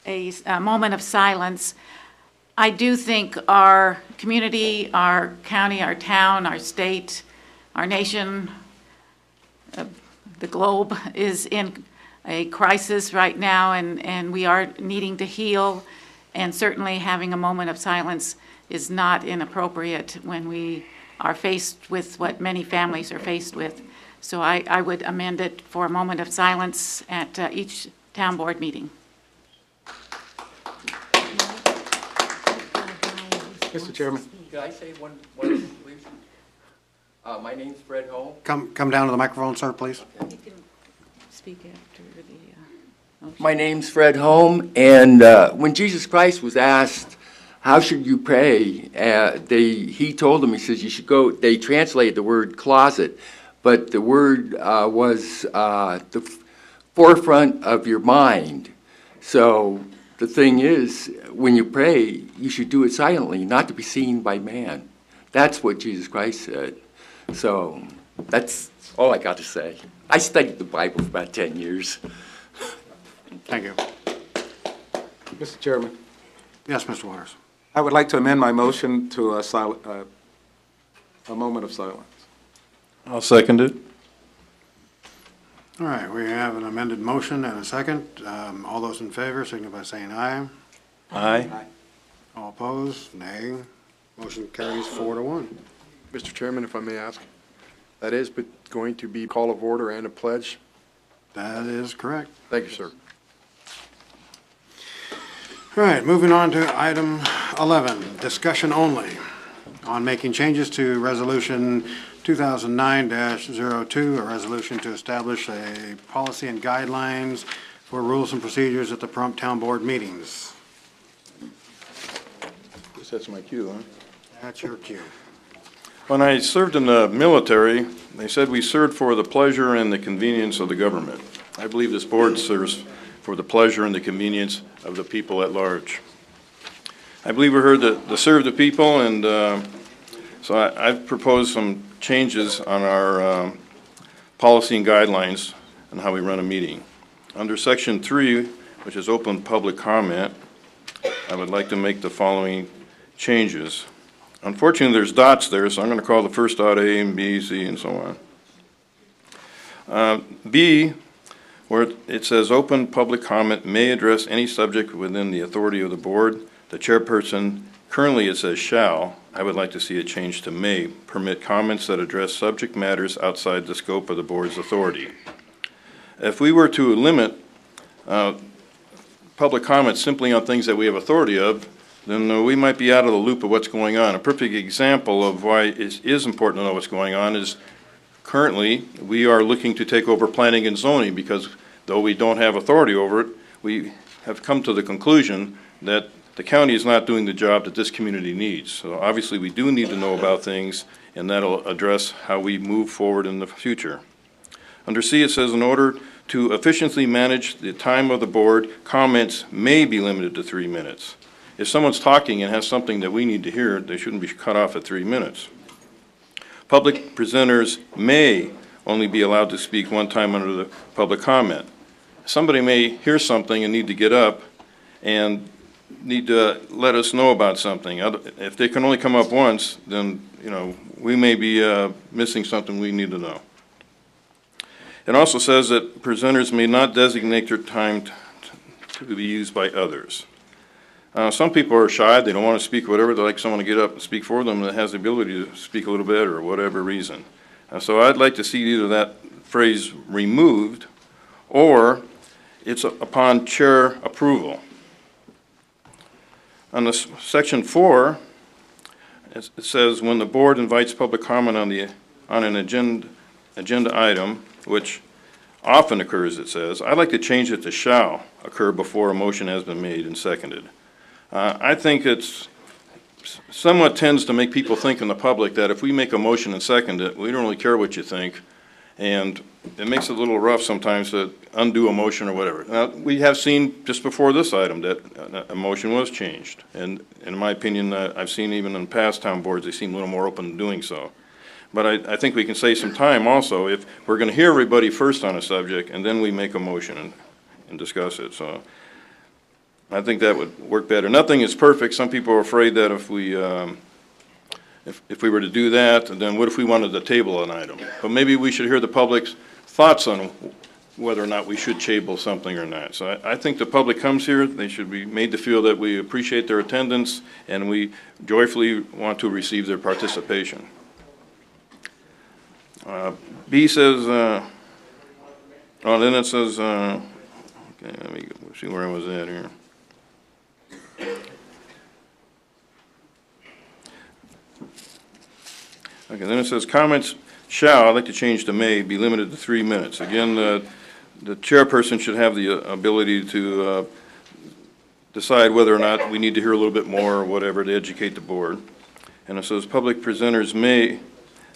a moment of silence. I do think our community, our county, our town, our state, our nation, the globe is in a crisis right now, and we are needing to heal, and certainly having a moment of silence is not inappropriate when we are faced with what many families are faced with. So I would amend it for a moment of silence at each town board meeting. Mr. Chairman. Can I say one thing, please? My name's Fred Holm. Come down to the microphone, sir, please. You can speak after the motion. My name's Fred Holm, and when Jesus Christ was asked, how should you pray? He told them, he says, you should go, they translated the word closet, but the word was the forefront of your mind. So the thing is, when you pray, you should do it silently, not to be seen by man. That's what Jesus Christ said. So that's all I got to say. I studied the Bible for about 10 years. Thank you. Mr. Chairman. Yes, Mr. Waters. I would like to amend my motion to a moment of silence. I'll second it. All right, we have an amended motion and a second. All those in favor, signify by saying aye. Aye. All opposed, nay. Motion carries 4-1. Mr. Chairman, if I may ask, that is going to be call of order and a pledge? That is correct. Thank you, sir. All right, moving on to item 11, discussion only on making changes to Resolution 2009-02, a resolution to establish a policy and guidelines for rules and procedures at the Pahrump Town Board meetings. Guess that's my cue, huh? That's your cue. When I served in the military, they said we served for the pleasure and the convenience of the government. I believe this board serves for the pleasure and the convenience of the people at large. I believe we're here to serve the people, and so I've proposed some changes on our policy and guidelines on how we run a meeting. Under Section 3, which is open public comment, I would like to make the following changes. Unfortunately, there's dots there, so I'm going to call the first dot A and B, C, and so on. B, where it says open public comment may address any subject within the authority of the board. The chairperson, currently it says shall. I would like to see it changed to may permit comments that address subject matters outside the scope of the board's authority. If we were to limit public comments simply on things that we have authority of, then we might be out of the loop of what's going on. A perfect example of why it is important to know what's going on is currently we are looking to take over planning and zoning because though we don't have authority over it, we have come to the conclusion that the county is not doing the job that this community needs. So obviously we do need to know about things, and that'll address how we move forward in the future. Under C, it says in order to efficiently manage the time of the board, comments may be limited to 3 minutes. If someone's talking and has something that we need to hear, they shouldn't be cut off at 3 minutes. Public presenters may only be allowed to speak one time under the public comment. Somebody may hear something and need to get up and need to let us know about something. If they can only come up once, then we may be missing something we need to know. It also says that presenters may not designate their time to be used by others. Some people are shy, they don't want to speak whatever, they like someone to get up and speak for them that has the ability to speak a little bit or whatever reason. So I'd like to see either that phrase removed, or it's upon chair approval. On the section 4, it says, when the board invites public comment on an agenda item, which often occurs, it says, I'd like to change it to shall occur before a motion has been made and seconded. I think it's somewhat tends to make people think in the public that if we make a motion and second it, we don't really care what you think, and it makes it a little rough sometimes to undo a motion or whatever. Now, we have seen just before this item that a motion was changed, and in my opinion, I've seen even in past town boards, they seem a little more open to doing so. But I think we can save some time also if we're going to hear everybody first on a subject, and then we make a motion and discuss it. So I think that would work better. Nothing is perfect. Some people are afraid that if we were to do that, then what if we wanted to table an item? But maybe we should hear the public's thoughts on whether or not we should table something or not. So I think the public comes here, they should be made to feel that we appreciate their attendance and we joyfully want to receive their participation. B says, then it says, okay, let me see where I was at here. Okay, then it says comments shall, I'd like to change to may, be limited to 3 minutes. Again, the chairperson should have the ability to decide whether or not we need to hear a little bit more or whatever to educate the board. And it says public presenters may,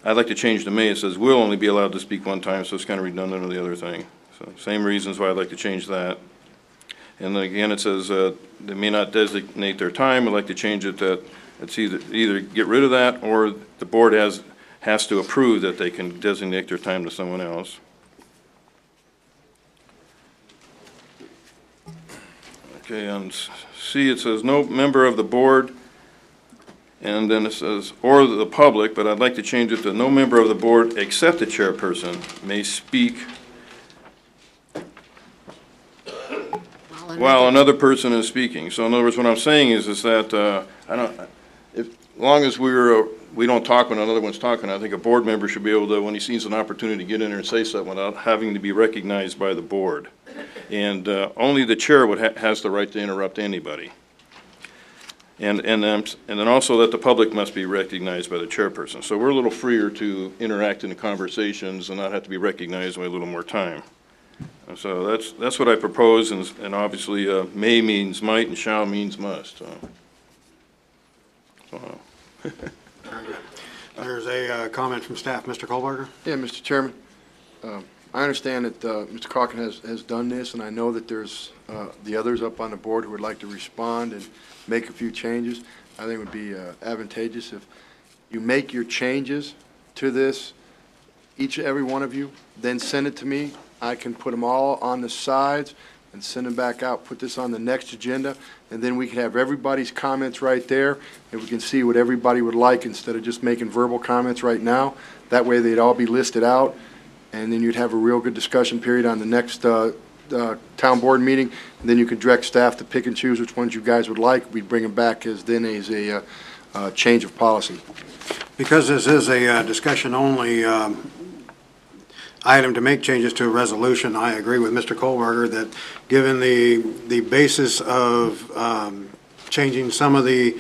I'd like to change to may, it says will only be allowed to speak one time, so it's kind of redundant of the other thing. So same reasons why I'd like to change that. And then again, it says they may not designate their time. I'd like to change it that it's either get rid of that or the board has to approve that they can designate their time to someone else. Okay, on C it says no member of the board, and then it says or the public, but I'd like to change it to no member of the board except the chairperson may speak while another person is speaking. So in other words, what I'm saying is that as long as we don't talk when another one's talking, I think a board member should be able to, when he sees an opportunity to get in there and say something without having to be recognized by the board. And only the chair has the right to interrupt anybody. And then also that the public must be recognized by the chairperson. So we're a little freer to interact in the conversations and not have to be recognized by a little more time. So that's what I propose, and obviously may means might and shall means must. There's a comment from staff. Mr. Kohlberger? Yeah, Mr. Chairman. I understand that Mr. Calkin has done this, and I know that there's the others up on the board who would like to respond and make a few changes. I think it would be advantageous if you make your changes to this, each and every one of you, then send it to me. I can put them all on the sides and send them back out, put this on the next agenda, and then we can have everybody's comments right there, and we can see what everybody would like instead of just making verbal comments right now. That way they'd all be listed out, and then you'd have a real good discussion period on the next town board meeting, and then you could direct staff to pick and choose which ones you guys would like. We'd bring them back as a change of policy. Because this is a discussion-only item to make changes to a resolution, I agree with Mr. Kohlberger that given the basis of changing some of the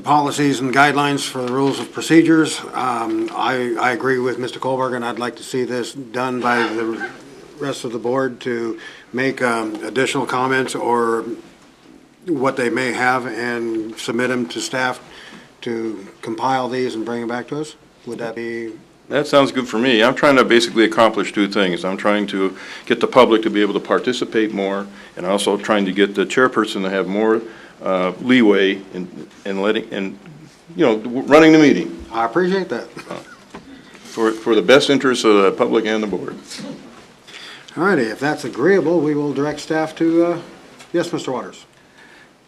policies and guidelines for the rules of procedures, I agree with Mr. Kohlberger, and I'd like to see this done by the rest of the board to make additional comments or what they may have and submit them to staff to compile these and bring them back to us? Would that be? That sounds good for me. I'm trying to basically accomplish two things. I'm trying to get the public to be able to participate more, and also trying to get the chairperson to have more leeway in letting, and running the meeting. I appreciate that. For the best interests of the public and the board. All righty, if that's agreeable, we will direct staff to, yes, Mr. Waters.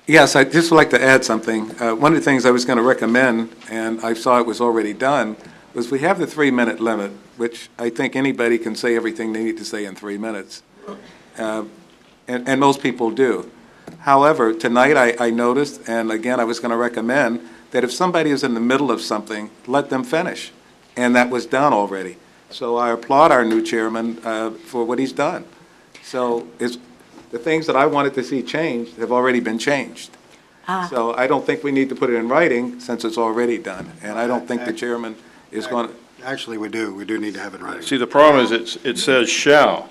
Yes, I'd just like to add something. One of the things I was going to recommend, and I saw it was already done, was we have the 3-minute limit, which I think anybody can say everything they need to say in 3 minutes. And most people do. However, tonight I noticed, and again I was going to recommend, that if somebody is in the middle of something, let them finish. And that was done already. So I applaud our new chairman for what he's done. So the things that I wanted to see changed have already been changed. So I don't think we need to put it in writing since it's already done. And I don't think the chairman is going to. Actually, we do. We do need to have it in writing. See, the problem is it says shall.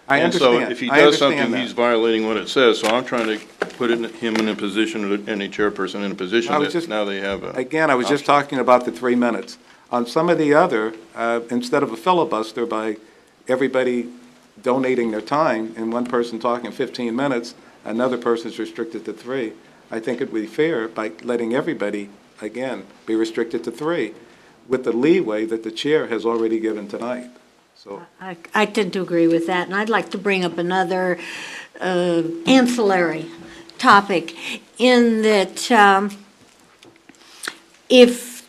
I understand. And so if he I does understand something, that. he's violating what it says. So I'm trying to put him in a position, or any chairperson in a position I was that just- now they have a. Again, I was just talking about the 3 minutes. On some of the other, instead of a filibuster by everybody donating their time and one person talking 15 minutes, another person's restricted to 3, I think it would be fair by letting everybody, again, be restricted to 3 with the leeway that the chair has already given tonight. So I tend to agree with that, and I'd like to bring up another ancillary topic in that if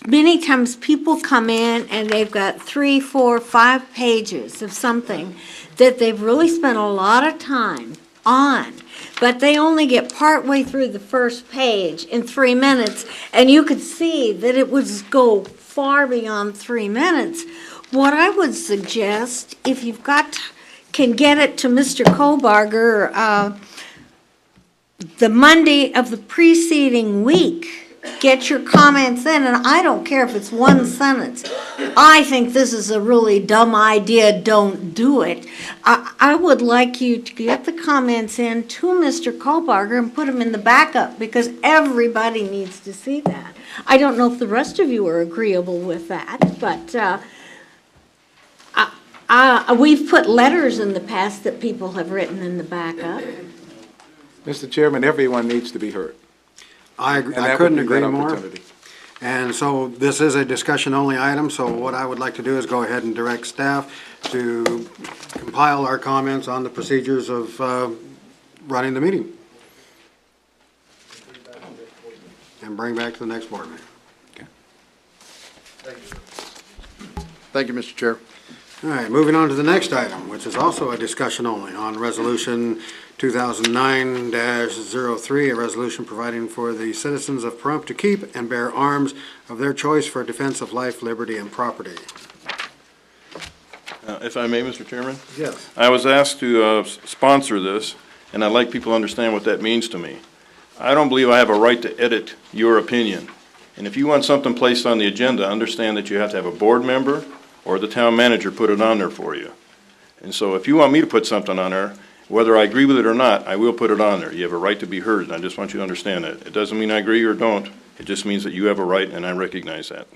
many times people come in and they've got 3, 4, 5 pages of something that they've really spent a lot of time on, but they only get partway through the first page in 3 minutes, and you could see that it would go far beyond 3 minutes. What I would suggest, if you've can get it to Mr. Kobarger the Monday of the preceding week, get your comments in, and I don't care if it's one sentence. I think this is a really dumb idea, don't do it. I would like you to get the comments in to Mr. Kohlbarger and put them in the backup, because everybody needs to see that. I don't know if the rest of you are agreeable with that, but we've put letters in the past that people have written in the backup. Mr. Chairman, everyone needs to be heard. I And that couldn't would be agree that more. opportunity. And so this is a discussion-only item, so what I would like to do is go ahead and direct staff to compile our comments on the procedures of running the meeting. And bring back to the next board meeting. Thank you, Mr. Chair. All right, moving on to the next item, which is also a discussion only on Resolution 2009-03, a resolution providing for the citizens of Pahrump to keep and bear arms of their choice for defense of life, liberty, and property. If I may, Mr. Chairman? Yes. I was asked to sponsor this, and I'd like people to understand what that means to me. I don't believe I have a right to edit your opinion. And if you want something placed on the agenda, understand that you have to have a board member or the town manager put it on there for you. And so if you want me to put something on there, whether I agree with it or not, I will put it on there. You have a right to be heard, and I just want you to understand that. It doesn't mean I agree or don't. It just means that you have a right, and I recognize that.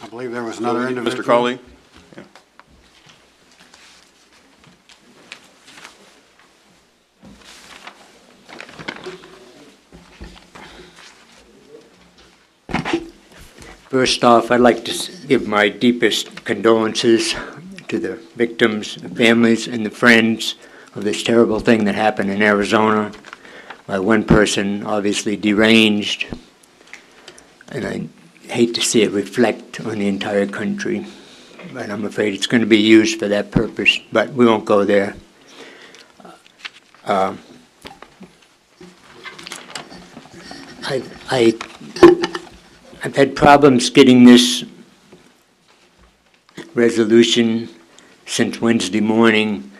I believe there was another individual. Mr. Colley? Yeah. First off, I'd like to give my deepest condolences to the victims, the families, and the friends of this terrible thing that happened in Arizona by one person, obviously deranged. And I hate to see it reflect on the entire country, but I'm afraid it's going to be used for that purpose, but we won't go there. I've had problems getting this resolution since Wednesday morning.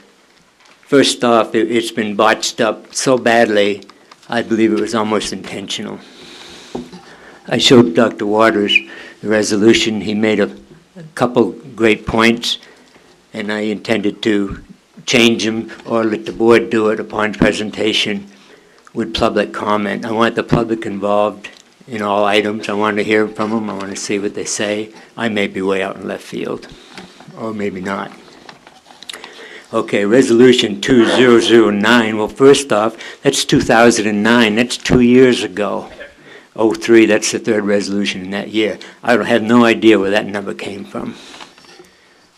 First off, it's been botched up so badly, I believe it was almost intentional. I showed Dr. Waters the resolution. He made a couple great points, and I intended to change them or let the board do it upon presentation with public comment. I want the public involved in all items. I want to hear from them. I want to see what they say. I may be way out in left field, or maybe not. Okay, Resolution 2009. Well, first off, that's 2009. That's 2 years ago. 03, that's the third resolution in that year. I have no idea where that number came from.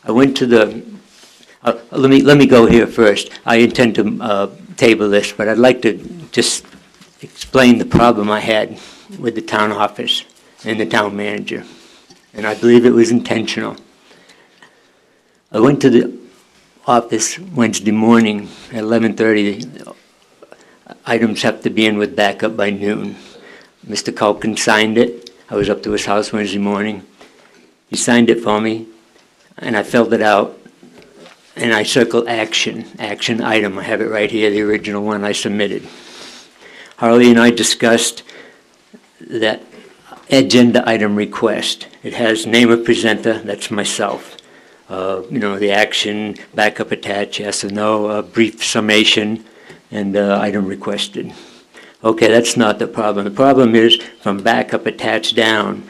I went to the, let me go here first. I intend to table this, but I'd like to just explain the problem I had with the town office and the town manager. And I believe it was intentional. I went to the office Wednesday morning at 11:30. items have to be in with backup by noon. Mr. Culkin signed it. I was up to his house Wednesday morning. He signed it for me, and I filled it out. And I circled action item. I have it right here, the original one I submitted. Harley and I discussed that agenda item request. It has name of presenter, that's myself. The action, backup attached, yes or no, a brief summation, and item requested. Okay, that's not the problem. The problem is from backup attached down,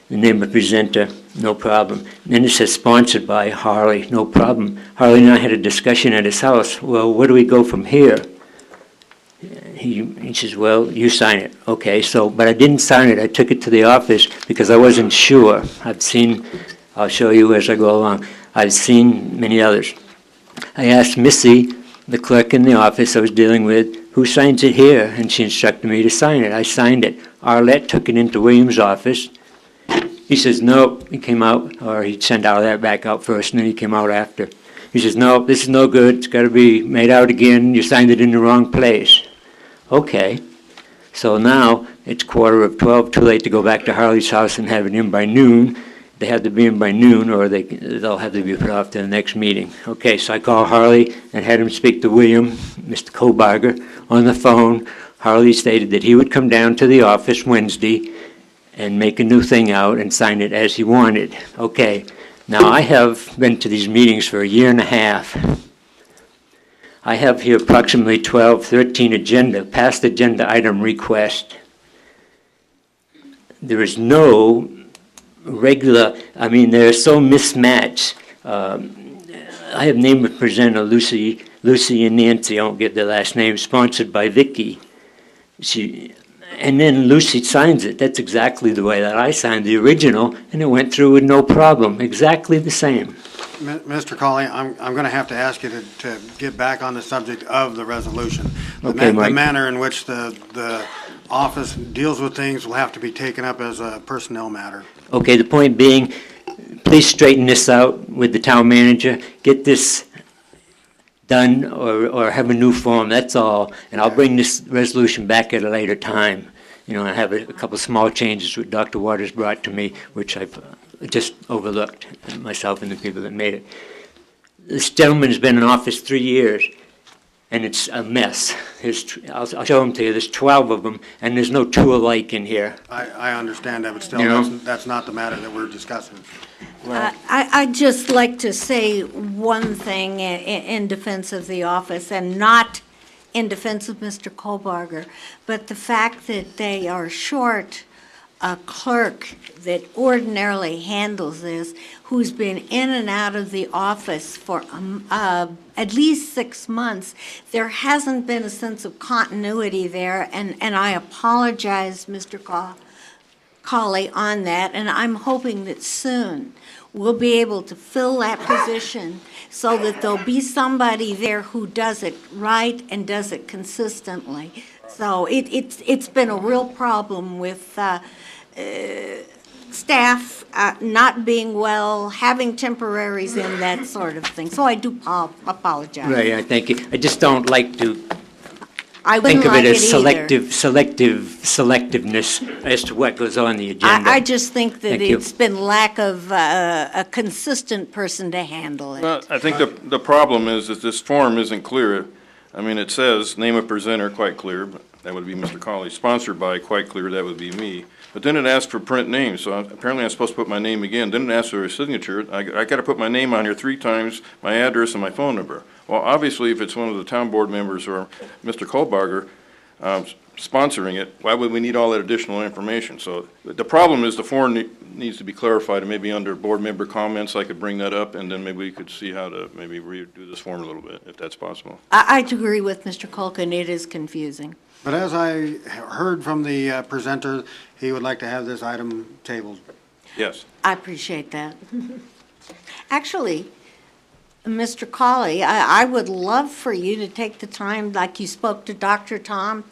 the name of presenter, no problem. Then it says sponsored by Harley, no problem. Harley and I had a discussion at his house. Well, where do we go from here? He says, well, you sign it. Okay, but I didn't sign it. I took it to the office because I wasn't sure. I'll show you as I go along. I've seen many others. I asked Missy, the clerk in the office I was dealing with, who signs it here? And she instructed me to sign it. I signed it. Arlette took it into William's office. He says, no, he came out, or he'd send Arlette back out first, and then he came out after. He says, no, this is no good. It's got to be made out again. You signed it in the wrong place. Okay. So now it's 11:45, too late to go back to Harley's house and have it in by noon. They have to be in by noon, or they'll have to be put off to the next meeting. Okay, so I called Harley and had him speak to William, Mr. Kohlbarger, on the phone. Harley stated that he would come down to the office Wednesday and make a new thing out and sign it as he wanted. Okay, now I have been to these meetings for a year and a half. I have here approximately 12, 13 past agenda item request. There is no regular, they're so mismatched. I have named a presenter, Lucy and Nancy, I won't get their last name, sponsored by Vicky. And then Lucy signs it. That's exactly the way that I signed the original, and it went through with no problem, exactly the same. Mr. Colley, I'm going to have to ask you to get back on the subject of the resolution. Okay, Mike. The manner in which the office deals with things will have to be taken up as a personnel matter. Okay, the point being, please straighten this out with the town manager. Get this done or have a new form, that's all. And I'll bring this resolution back at a later time. I have a couple small changes which Dr. Waters brought to me, which I've just overlooked, myself and the people that made it. This gentleman's been in office 3 years, and it's a mess. I'll show them to you. There's 12 of them, and there's no two alike in here. I understand that, but still, that's not the matter that we're discussing. I'd just like to say one thing in defense of the office, and not in defense of Mr. Kohlbarger, but the fact that they are short a clerk that ordinarily handles this, who's been in and out of the office for at least 6 months. There hasn't been a sense of continuity there, and I apologize, Mr. Colley, on that, and I'm hoping that soon we'll be able to fill that position so that there'll be somebody there who does it right and does it consistently. So it's been a real problem with staff not being well, having temporaries in, that sort of thing. So I do apologize. Right, I thank you. I just don't like to I think wouldn't of like it as either. selectiveness as to what goes on the agenda. I just think that Thank you. it's been lack of a consistent person to handle it. Well, I think the problem is that this form isn't clear. It says name of presenter, quite clear, but that would be Mr. Colley. Sponsored by, quite clear, that would be me. But then it asks for print name, so apparently I'm supposed to put my name again. Then it asks for a signature. I got to put my name on here 3 times, my address and my phone number. Well, obviously, if it's one of the town board members or Mr. Kohlbarger sponsoring it, why would we need all that additional information? So the problem is the form needs to be clarified, and maybe under board member comments I could bring that up, and then maybe we could see how to maybe redo this form a little bit, if that's possible. I'd agree with Mr. Culkin. It is confusing. But as I heard from the presenter, he would like to have this item tabled. Yes. I appreciate that. Actually, Mr. Colley, I would love for you to take the time, like you spoke to Dr. Tom,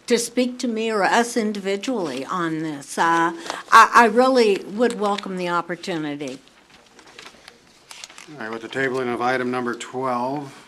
to speak to me or us individually on this. I really would welcome the opportunity. All right, with the tabling of item number 12,